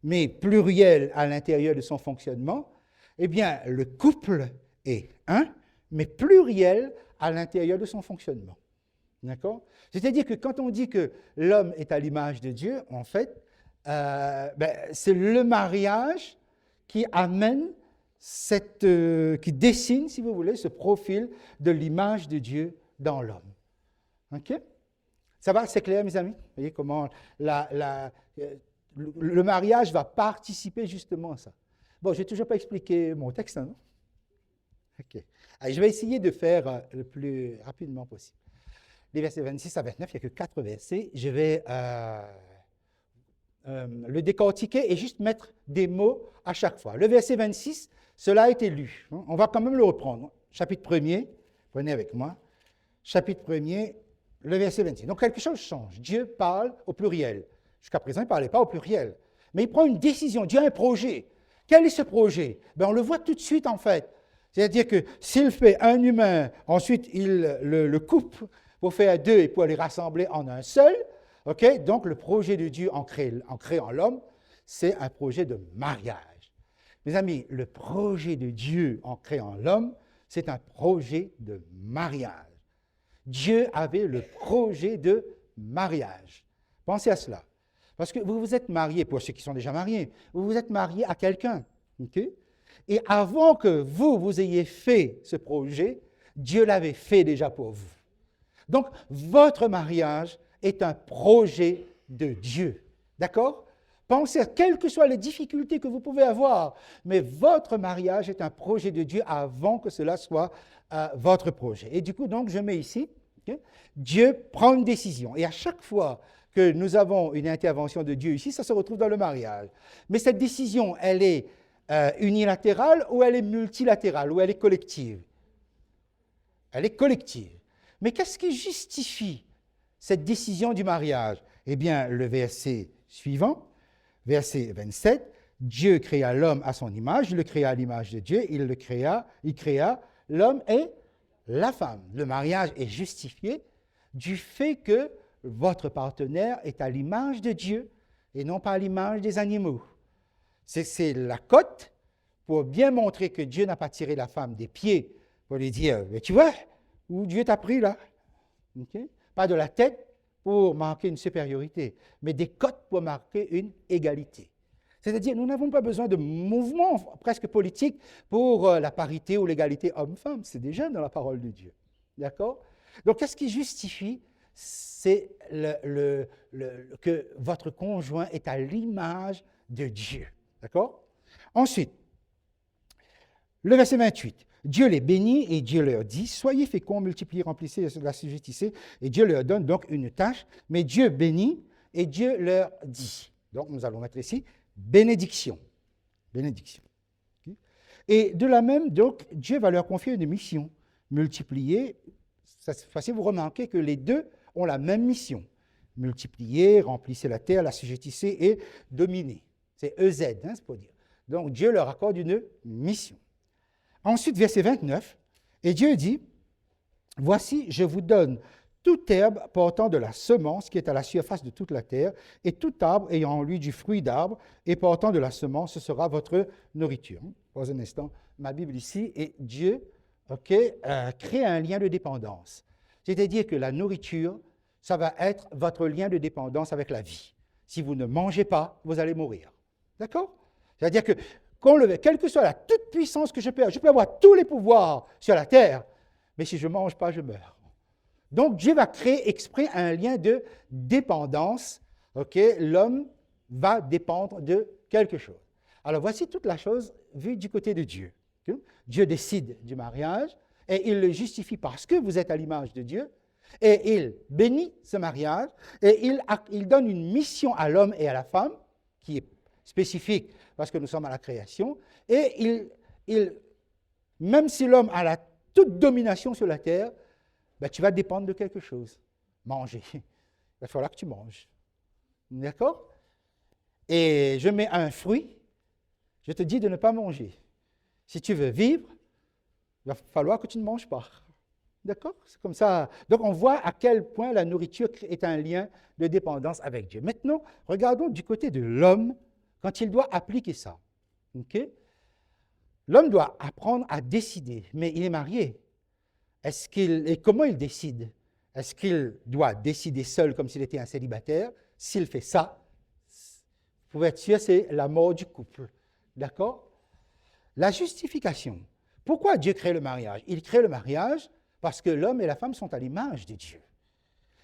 mais pluriel à l'intérieur de son fonctionnement, eh bien, le couple est un, mais pluriel à l'intérieur de son fonctionnement. D'accord? C'est-à-dire que quand on dit que l'homme est à l'image de Dieu, en fait, c'est le mariage qui amène qui dessine, si vous voulez, ce profil de l'image de Dieu dans l'homme. OK? Ça va, c'est clair, mes amis? Vous voyez comment le mariage va participer justement à ça. Bon, je n'ai toujours pas expliqué mon texte, non? OK. Allez, je vais essayer de faire le plus rapidement possible. Les versets 26 à 29, il n'y a que 4 versets. Je vais le décortiquer et juste mettre des mots à chaque fois. Le verset 26, cela a été lu. On va quand même le reprendre. Chapitre 1er, prenez avec moi. Chapitre 1er, le verset 26. Donc quelque chose change. Dieu parle au pluriel. Jusqu'à présent, il ne parlait pas au pluriel. Mais il prend une décision. Dieu a un projet. Quel est ce projet? On le voit tout de suite en fait. C'est-à-dire que s'il fait un humain, ensuite il le coupe pour faire deux et pour les rassembler en un seul, okay? Donc le projet de Dieu en créant l'homme, c'est un projet de mariage. Mes amis, le projet de Dieu en créant l'homme, c'est un projet de mariage. Dieu avait le projet de mariage. Pensez à cela. Parce que vous vous êtes mariés, pour ceux qui sont déjà mariés, vous vous êtes mariés à quelqu'un. Okay? Et avant que vous ayez fait ce projet, Dieu l'avait fait déjà pour vous. Donc, votre mariage est un projet de Dieu. D'accord? Pensez à quelles que soient les difficultés que vous pouvez avoir, mais votre mariage est un projet de Dieu avant que cela soit votre projet. Et du coup, donc, je mets ici, okay, Dieu prend une décision. Et à chaque fois que nous avons une intervention de Dieu ici, ça se retrouve dans le mariage. Mais cette décision, elle est unilatérale ou elle est multilatérale ou elle est collective? Elle est collective. Mais qu'est-ce qui justifie cette décision du mariage? Eh bien, le verset suivant, verset 27, Dieu créa l'homme à son image, il le créa à l'image de Dieu, il créa l'homme et la femme. Le mariage est justifié du fait que votre partenaire est à l'image de Dieu et non pas à l'image des animaux. C'est la cote pour bien montrer que Dieu n'a pas tiré la femme des pieds pour lui dire, mais tu vois, où Dieu t'a pris là. Okay? Pas de la tête pour marquer une supériorité, mais des cotes pour marquer une égalité. C'est-à-dire, nous n'avons pas besoin de mouvements presque politiques pour la parité ou l'égalité homme-femme. C'est déjà dans la parole de Dieu. D'accord? Donc, qu'est-ce qui justifie? C'est que votre conjoint est à l'image de Dieu. D'accord? Ensuite, le verset 28. Dieu les bénit et Dieu leur dit, soyez féconds, multipliez, remplissez, l'assujettissez. Et Dieu leur donne donc une tâche, mais Dieu bénit et Dieu leur dit. Donc nous allons mettre ici bénédiction. Bénédiction. Okay? Et de la même, donc, Dieu va leur confier une mission. Multiplier, Cette fois-ci, vous remarquez que les deux ont la même mission. Multiplier, remplissez la terre, l'assujettissez et dominer. C'est EZ, hein, c'est pour dire. Donc Dieu leur accorde une mission. Ensuite, verset 29, et Dieu dit, « Voici, je vous donne toute herbe portant de la semence qui est à la surface de toute la terre, et tout arbre ayant en lui du fruit d'arbre, et portant de la semence, ce sera votre nourriture. » Pause un instant, ma Bible ici, et Dieu crée un lien de dépendance. C'est-à-dire que la nourriture, ça va être votre lien de dépendance avec la vie. Si vous ne mangez pas, vous allez mourir. D'accord? C'est-à-dire que, quelle que soit la toute puissance que je peux avoir tous les pouvoirs sur la terre, mais si je ne mange pas, je meurs. Donc, Dieu va créer exprès un lien de dépendance. L'homme va dépendre de quelque chose. Alors, voici toute la chose vue du côté de Dieu. Dieu décide du mariage et il le justifie parce que vous êtes à l'image de Dieu et il bénit ce mariage et il donne une mission à l'homme et à la femme qui est spécifique parce que nous sommes à la création et même si l'homme a la toute domination sur la terre, ben, tu vas dépendre de quelque chose. Manger. Il va falloir que tu manges. D'accord? Et je mets un fruit, je te dis de ne pas manger. Si tu veux vivre, il va falloir que tu ne manges pas. D'accord? C'est comme ça. Donc, on voit à quel point la nourriture est un lien de dépendance avec Dieu. Maintenant, regardons du côté de l'homme quand il doit appliquer ça. Okay? L'homme doit apprendre à décider, mais il est marié. Et comment il décide? Est-ce qu'il doit décider seul comme s'il était un célibataire? S'il fait ça, vous pouvez être sûr, c'est la mort du couple. D'accord? La justification. Pourquoi Dieu crée le mariage? Il crée le mariage parce que l'homme et la femme sont à l'image de Dieu.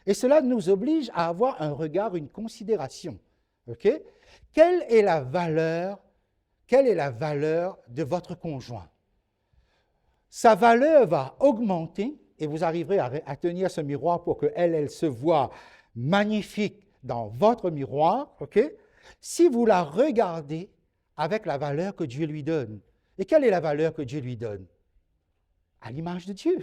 Et cela nous oblige à avoir un regard, une considération. Okay? Quelle est la valeur de votre conjoint? Sa valeur va augmenter et vous arriverez à tenir ce miroir pour qu'elle se voie magnifique dans votre miroir, si vous la regardez avec la valeur que Dieu lui donne. Et quelle est la valeur que Dieu lui donne? À l'image de Dieu.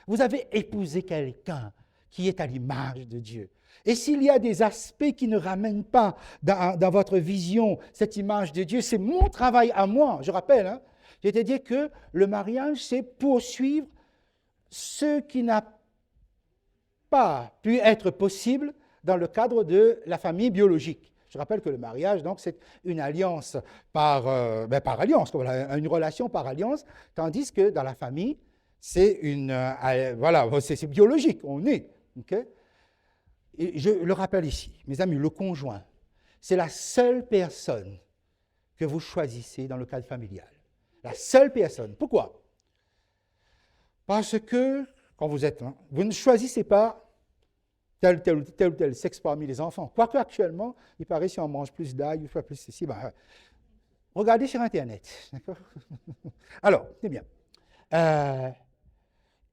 Vous avez épousé quelqu'un qui est à l'image de Dieu. Et s'il y a des aspects qui ne ramènent pas dans votre vision cette image de Dieu, c'est mon travail à moi. Je rappelle, c'est-à-dire que le mariage, c'est poursuivre ce qui n'a pas pu être possible dans le cadre de la famille biologique. Je rappelle que le mariage, donc, c'est une alliance par alliance, une relation par alliance, tandis que dans la famille, c'est c'est biologique, on est. Okay? Et je le rappelle ici, mes amis, le conjoint, c'est la seule personne que vous choisissez dans le cadre familial. La seule personne. Pourquoi? Parce que, quand vous êtes, vous ne choisissez pas tel ou tel sexe parmi les enfants. Quoique actuellement, il paraît si on mange plus d'ail, il faut plus ceci. Regardez sur Internet. D'accord? Alors, c'est bien.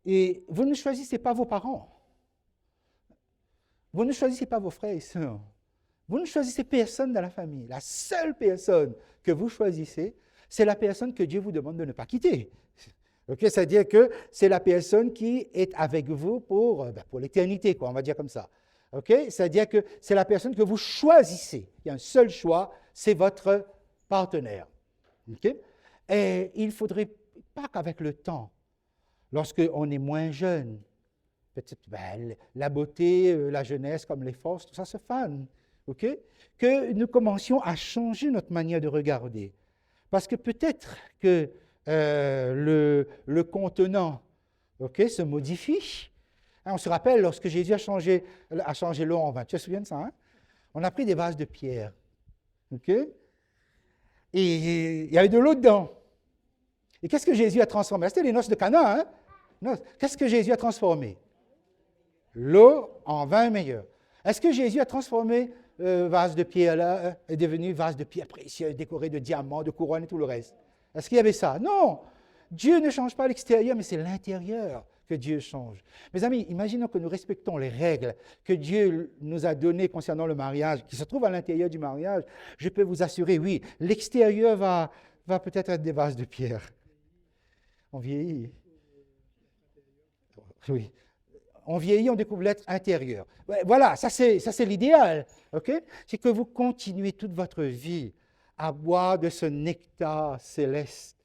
Et vous ne choisissez pas vos parents. Vous ne choisissez pas vos frères et sœurs. Vous ne choisissez personne dans la famille. La seule personne que vous choisissez, c'est la personne que Dieu vous demande de ne pas quitter. Okay? C'est-à-dire que c'est la personne qui est avec vous pour l'éternité, on va dire comme ça. Okay? C'est-à-dire que c'est la personne que vous choisissez. Il y a un seul choix, c'est votre partenaire. Okay? Et il ne faudrait pas qu'avec le temps, lorsqu'on est moins jeune, peut-être la beauté, la jeunesse comme les forces, tout ça se fane. Okay? Que nous commencions à changer notre manière de regarder. Parce que peut-être que le contenant se modifie. On se rappelle, lorsque Jésus a changé l'eau en vin, tu te souviens de ça? On a pris des vases de pierre. Okay? Et il y avait de l'eau dedans. Et qu'est-ce que Jésus a transformé? C'était les noces de Cana. Qu'est-ce que Jésus a transformé? L'eau en vin meilleur. Est-ce que Jésus a transformé vase de pierre là, est devenu vase de pierre précieux, décoré de diamants, de couronnes et tout le reste? Est-ce qu'il y avait ça? Non! Dieu ne change pas l'extérieur, mais c'est l'intérieur que Dieu change. Mes amis, imaginons que nous respectons les règles que Dieu nous a données concernant le mariage, qui se trouvent à l'intérieur du mariage. Je peux vous assurer, oui, l'extérieur va peut-être être des vases de pierre. On vieillit. Oui. on vieillit, on découvre l'être intérieur. Ouais, voilà, ça c'est l'idéal. Okay? C'est que vous continuez toute votre vie à boire de ce nectar céleste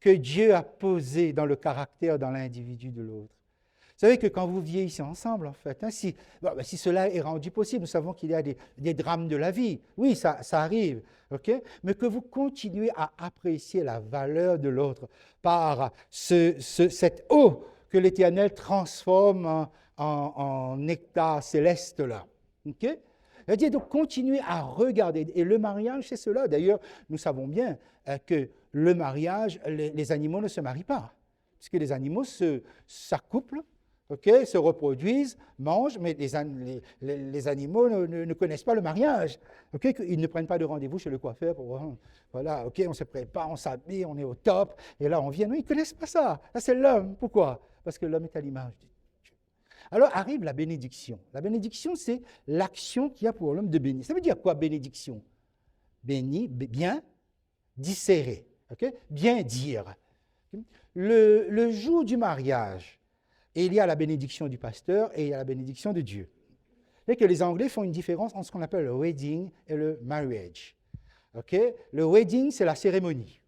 que Dieu a posé dans le caractère, dans l'individu de l'autre. Vous savez que quand vous vieillissez ensemble, en fait, hein, si cela est rendu possible, nous savons qu'il y a des drames de la vie. Oui, ça arrive, okay? Mais que vous continuez à apprécier la valeur de l'autre par cette eau que l'Éternel transforme en nectar céleste là. Okay? C'est-à-dire donc continuez à regarder. Et le mariage, c'est cela. D'ailleurs, nous savons bien que le mariage, les animaux ne se marient pas. Puisque les animaux s'accouplent, okay, se reproduisent, mangent, mais les animaux ne connaissent pas le mariage. Okay? Ils ne prennent pas de rendez-vous chez le coiffeur pour, voilà, okay, on se prépare, on s'habille, on est au top, et là on vient. Non, ils ne connaissent pas ça. Ça, c'est l'homme. Pourquoi? Parce que l'homme est à l'image de Dieu. Alors arrive la bénédiction. La bénédiction, c'est l'action qu'il y a pour l'homme de bénir. Ça veut dire quoi, bénédiction? Béni, bien, dissérer, okay? Bien dire. Le jour du mariage, il y a la bénédiction du pasteur et il y a la bénédiction de Dieu. Et que les Anglais font une différence entre ce qu'on appelle le wedding et le marriage. Okay? Le wedding, c'est la cérémonie.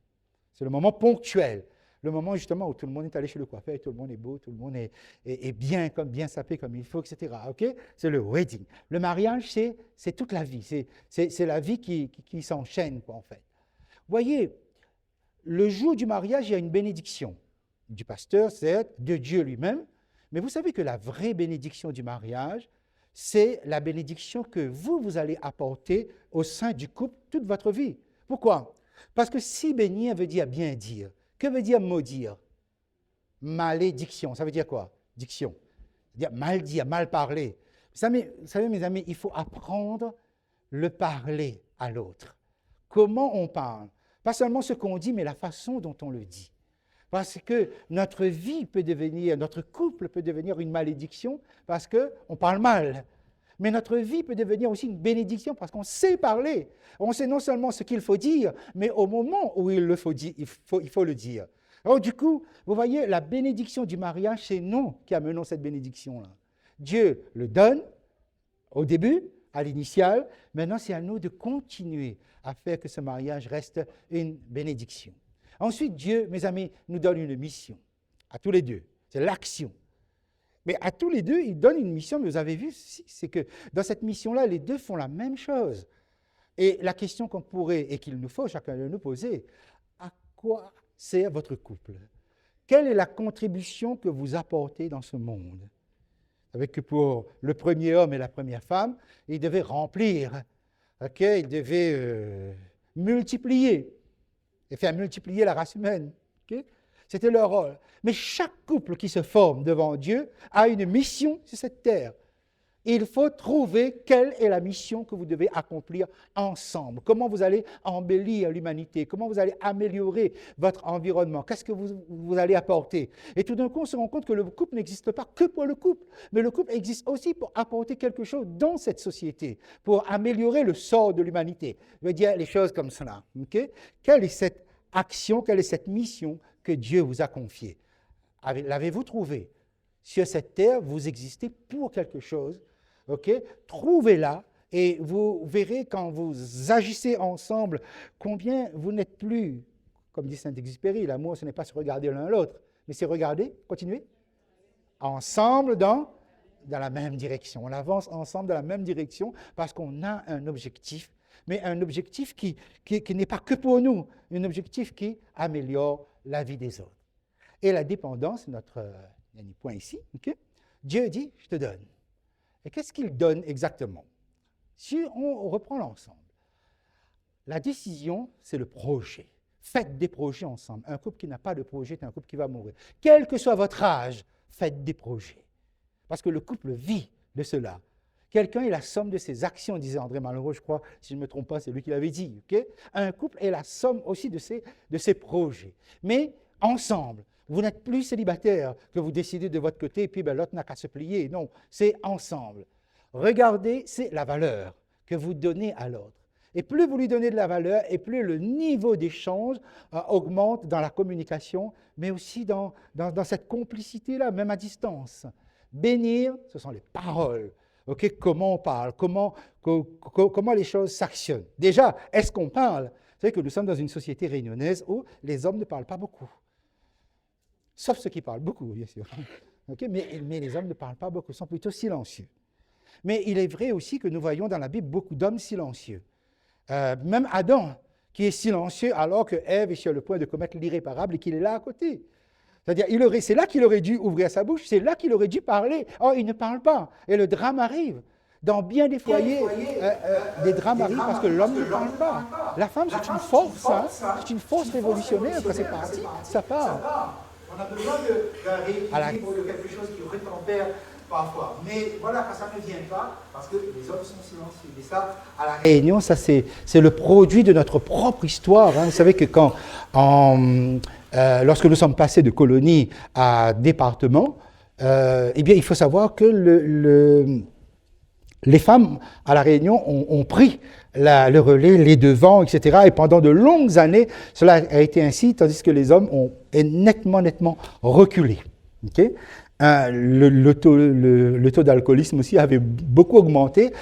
C'est le moment ponctuel. Le moment justement où tout le monde est allé chez le coiffeur, et tout le monde est beau, tout le monde est bien sapé comme il faut, etc. Okay? C'est le wedding. Le mariage, c'est toute la vie. C'est la vie qui s'enchaîne, quoi, en fait. Vous voyez, le jour du mariage, il y a une bénédiction du pasteur, c'est de Dieu lui-même. Mais vous savez que la vraie bénédiction du mariage, c'est la bénédiction que vous allez apporter au sein du couple toute votre vie. Pourquoi? Parce que si bénir veut dire bien dire, que veut dire maudire? Malédiction, ça veut dire quoi? Diction. Dire, mal parler. Vous savez, mes amis, il faut apprendre le parler à l'autre. Comment on parle? Pas seulement ce qu'on dit, mais la façon dont on le dit. Parce que notre vie peut devenir, notre couple peut devenir une malédiction parce qu'on parle mal. Mais notre vie peut devenir aussi une bénédiction parce qu'on sait parler. On sait non seulement ce qu'il faut dire, mais au moment où il faut le dire. Alors du coup, vous voyez, la bénédiction du mariage, c'est nous qui amenons cette bénédiction-là. Dieu le donne au début, à l'initial. Maintenant, c'est à nous de continuer à faire que ce mariage reste une bénédiction. Ensuite, Dieu, mes amis, nous donne une mission, à tous les deux. C'est l'action. Mais à tous les deux, il donne une mission, mais vous avez vu, c'est que dans cette mission-là, les deux font la même chose. Et la question qu'on pourrait, et qu'il nous faut chacun de nous poser, à quoi sert votre couple? Quelle est la contribution que vous apportez dans ce monde? Vous savez que pour le premier homme et la première femme, ils devaient remplir, okay? Ils devaient multiplier, et faire multiplier la race humaine. Okay? C'était leur rôle. Mais chaque couple qui se forme devant Dieu a une mission sur cette terre. Il faut trouver quelle est la mission que vous devez accomplir ensemble. Comment vous allez embellir l'humanité, comment vous allez améliorer votre environnement, qu'est-ce que vous allez apporter. Et tout d'un coup, on se rend compte que le couple n'existe pas que pour le couple, mais le couple existe aussi pour apporter quelque chose dans cette société, pour améliorer le sort de l'humanité. Je veux dire les choses comme cela. Okay? Quelle est cette action, quelle est cette mission que Dieu vous a confiée? L'avez-vous trouvée? Sur cette terre, vous existez pour quelque chose. Okay? Trouvez-la et vous verrez quand vous agissez ensemble combien vous n'êtes plus, comme dit Saint-Exupéry, l'amour ce n'est pas se regarder l'un l'autre, mais c'est regarder, continuez, ensemble dans la même direction. On avance ensemble dans la même direction parce qu'on a un objectif, mais un objectif qui n'est pas que pour nous, un objectif qui améliore la vie des autres. Et la dépendance, notre dernier point ici, okay? Dieu dit, je te donne. Et qu'est-ce qu'il donne exactement? Si on reprend l'ensemble, la décision, c'est le projet. Faites des projets ensemble. Un couple qui n'a pas de projet est un couple qui va mourir. Quel que soit votre âge, faites des projets. Parce que le couple vit de cela. Quelqu'un est la somme de ses actions, disait André Malraux, je crois, si je ne me trompe pas, c'est lui qui l'avait dit. Okay? Un couple est la somme aussi de ses projets. Mais ensemble. Vous n'êtes plus célibataire, que vous décidez de votre côté et puis l'autre n'a qu'à se plier. Non, c'est ensemble. Regardez, c'est la valeur que vous donnez à l'autre. Et plus vous lui donnez de la valeur, et plus le niveau d'échange augmente dans la communication, mais aussi dans cette complicité-là, même à distance. Bénir, ce sont les paroles. Ok, comment on parle, comment les choses s'actionnent. Déjà, est-ce qu'on parle? Vous savez que nous sommes dans une société réunionnaise où les hommes ne parlent pas beaucoup. Sauf ceux qui parlent beaucoup, bien sûr. Okay, mais les hommes ne parlent pas beaucoup, sont plutôt silencieux. Mais il est vrai aussi que nous voyons dans la Bible beaucoup d'hommes silencieux. Même Adam, qui est silencieux alors que Ève est sur le point de commettre l'irréparable et qu'il est là à côté. C'est-à-dire, c'est là qu'il aurait dû ouvrir sa bouche, c'est là qu'il aurait dû parler. Or, il ne parle pas. Et le drame arrive. Dans bien des foyers, des drames arrivent parce que l'homme ne parle pas. La femme, c'est une force, hein, c'est une force révolutionnaire quand c'est parti, ça part. On a besoin d'un rééquilibre, de quelque chose qui rétempère parfois. Mais voilà, quand ça ne vient pas, parce que les hommes sont silencieux. Et ça, à la Réunion, ça c'est le produit de notre propre histoire. Hein. Vous savez que lorsque nous sommes passés de colonie à département, eh bien, il faut savoir que les femmes à La Réunion ont pris le relais, les devants, etc. Et pendant de longues années, cela a été ainsi, tandis que les hommes ont nettement reculé. Okay? Le taux d'alcoolisme aussi avait beaucoup augmenté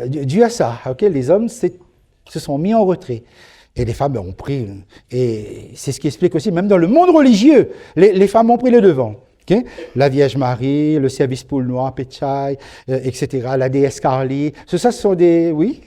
dû à ça. Okay? Les hommes se sont mis en retrait. Et les femmes ont pris, et c'est ce qui explique aussi, même dans le monde religieux, les femmes ont pris le devant. Okay? La Vierge Marie, le service pour le noir, Péchai, etc., la déesse Carly, tout ça ce sont des... Oui.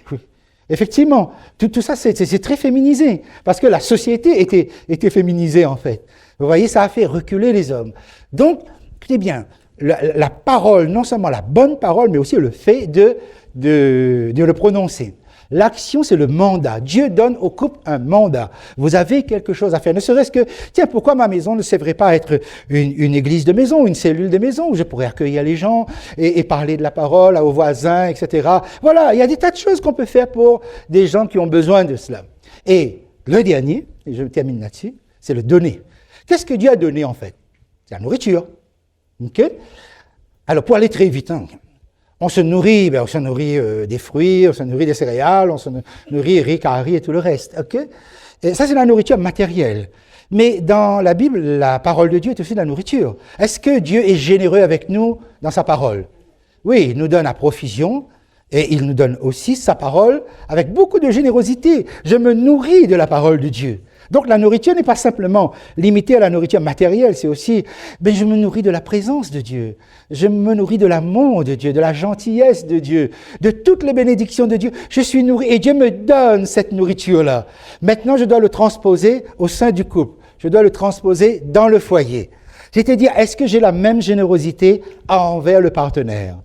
Effectivement, tout ça c'est très féminisé, parce que la société était féminisée en fait. Vous voyez, ça a fait reculer les hommes. Donc, écoutez bien, la parole, non seulement la bonne parole, mais aussi le fait de le prononcer. L'action, c'est le mandat. Dieu donne au couple un mandat. Vous avez quelque chose à faire. Ne serait-ce que, tiens, pourquoi ma maison ne devrait pas être une église de maison, une cellule de maison où je pourrais accueillir les gens et parler de la parole aux voisins, etc. Voilà, il y a des tas de choses qu'on peut faire pour des gens qui ont besoin de cela. Et le dernier, et je termine là-dessus, c'est le donner. Qu'est-ce que Dieu a donné en fait? C'est la nourriture. Okay? Alors, pour aller très vite, on se nourrit des fruits, on se nourrit des céréales, on se nourrit riz, cari et tout le reste. Okay? Et ça, c'est la nourriture matérielle. Mais dans la Bible, la parole de Dieu est aussi de la nourriture. Est-ce que Dieu est généreux avec nous dans sa parole? Oui, il nous donne à profusion et il nous donne aussi sa parole avec beaucoup de générosité. Je me nourris de la parole de Dieu. Donc la nourriture n'est pas simplement limitée à la nourriture matérielle, c'est aussi, je me nourris de la présence de Dieu, je me nourris de l'amour de Dieu, de la gentillesse de Dieu, de toutes les bénédictions de Dieu. Je suis nourri et Dieu me donne cette nourriture-là. Maintenant, je dois le transposer au sein du couple, je dois le transposer dans le foyer. C'est-à-dire, est-ce que j'ai la même générosité envers le partenaire?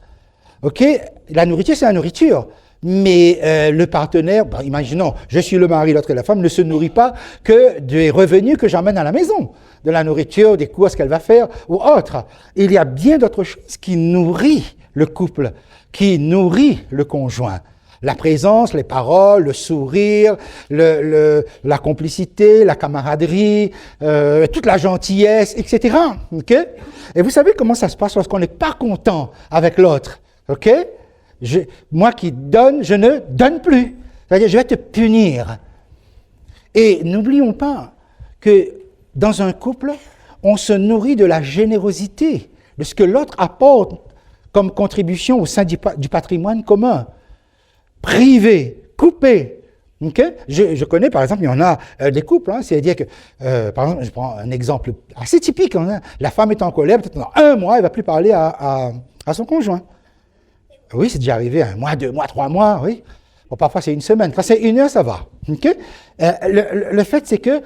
Ok, la nourriture, c'est la nourriture. Mais le partenaire, imaginons, je suis le mari, l'autre est la femme, ne se nourrit pas que des revenus que j'emmène à la maison, de la nourriture, des courses qu'elle va faire ou autre. Il y a bien d'autres choses qui nourrissent le couple, qui nourrissent le conjoint. La présence, les paroles, le sourire, la complicité, la camaraderie, toute la gentillesse, etc. Okay? Et vous savez comment ça se passe lorsqu'on n'est pas content avec l'autre? Ok? Moi qui donne, je ne donne plus. C'est-à-dire, je vais te punir. Et n'oublions pas que dans un couple, on se nourrit de la générosité, de ce que l'autre apporte comme contribution au sein du patrimoine commun. Privé, coupé. Okay? Je connais, par exemple, il y en a des couples, c'est-à-dire que, par exemple, je prends un exemple assez typique, la femme est en colère, peut-être pendant 1 mois, elle ne va plus parler à son conjoint. Oui, c'est déjà arrivé, 1 mois, 2 mois, 3 mois, oui. Bon, parfois, c'est 1 semaine. Quand c'est 1 heure, ça va. Okay? Le fait, c'est que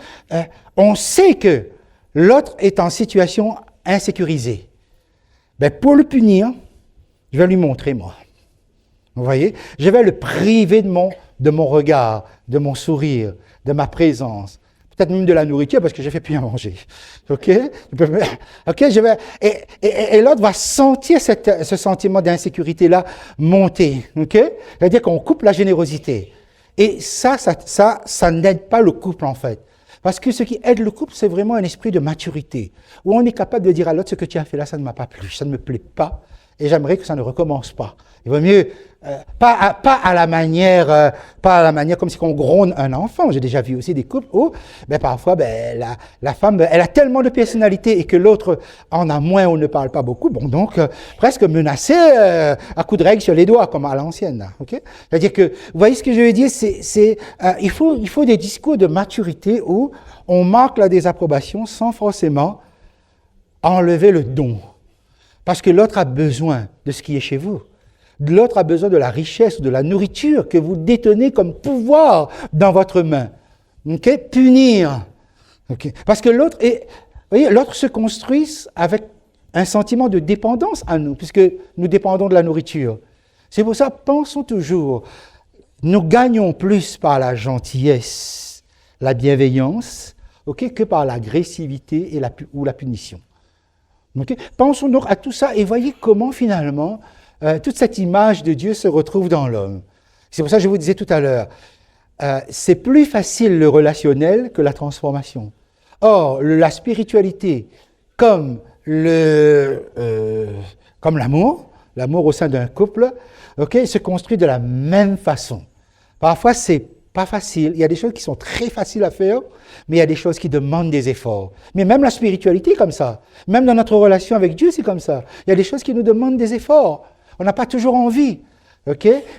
on sait que l'autre est en situation insécurisée. Pour le punir, je vais lui montrer, moi. Vous voyez? Je vais le priver de mon regard, de mon sourire, de ma présence. Peut-être même de la nourriture parce que j'ai fait plus à manger. Ok, je vais et l'autre va sentir ce sentiment d'insécurité là monter. Ok, c'est-à-dire qu'on coupe la générosité. Et ça n'aide pas le couple en fait. Parce que ce qui aide le couple, c'est vraiment un esprit de maturité où on est capable de dire à l'autre ce que tu as fait là, ça ne m'a pas plu, ça ne me plaît pas. Et j'aimerais que ça ne recommence pas. Il vaut mieux, pas à la manière comme si on gronde un enfant. J'ai déjà vu aussi des couples où, parfois, la femme, elle a tellement de personnalité et que l'autre en a moins ou ne parle pas beaucoup. Bon, donc, presque menacé à coups de règle sur les doigts, comme à l'ancienne. Là, okay? C'est-à-dire que, vous voyez ce que je veux dire, il faut des discours de maturité où on marque la désapprobation sans forcément enlever le don. Parce que l'autre a besoin de ce qui est chez vous. L'autre a besoin de la richesse, de la nourriture que vous détenez comme pouvoir dans votre main. Okay? Punir. Okay? Parce que l'autre se construit avec un sentiment de dépendance à nous, puisque nous dépendons de la nourriture. C'est pour ça, pensons toujours, nous gagnons plus par la gentillesse, la bienveillance, que par l'agressivité ou la punition. Okay? Pensons donc à tout ça et voyez comment finalement toute cette image de Dieu se retrouve dans l'homme. C'est pour ça que je vous disais tout à l'heure, c'est plus facile le relationnel que la transformation. Or, la spiritualité, comme l'amour au sein d'un couple, se construit de la même façon. Parfois, c'est pas facile. Il y a des choses qui sont très faciles à faire, mais il y a des choses qui demandent des efforts. Mais même la spiritualité est comme ça. Même dans notre relation avec Dieu, c'est comme ça. Il y a des choses qui nous demandent des efforts. On n'a pas toujours envie,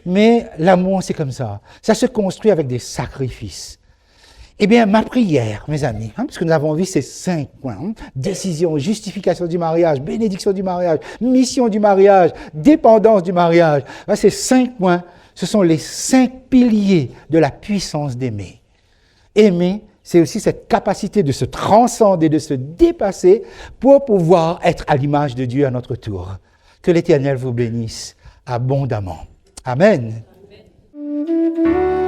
mais l'amour, c'est comme ça. Ça se construit avec des sacrifices. Eh bien, ma prière, mes amis, parce que nous avons vu ces 5 points, décision, justification du mariage, bénédiction du mariage, mission du mariage, dépendance du mariage. Ces 5 points, ce sont les 5 piliers de la puissance d'aimer. Aimer, c'est aussi cette capacité de se transcender, de se dépasser pour pouvoir être à l'image de Dieu à notre tour. Que l'Éternel vous bénisse abondamment. Amen. Amen.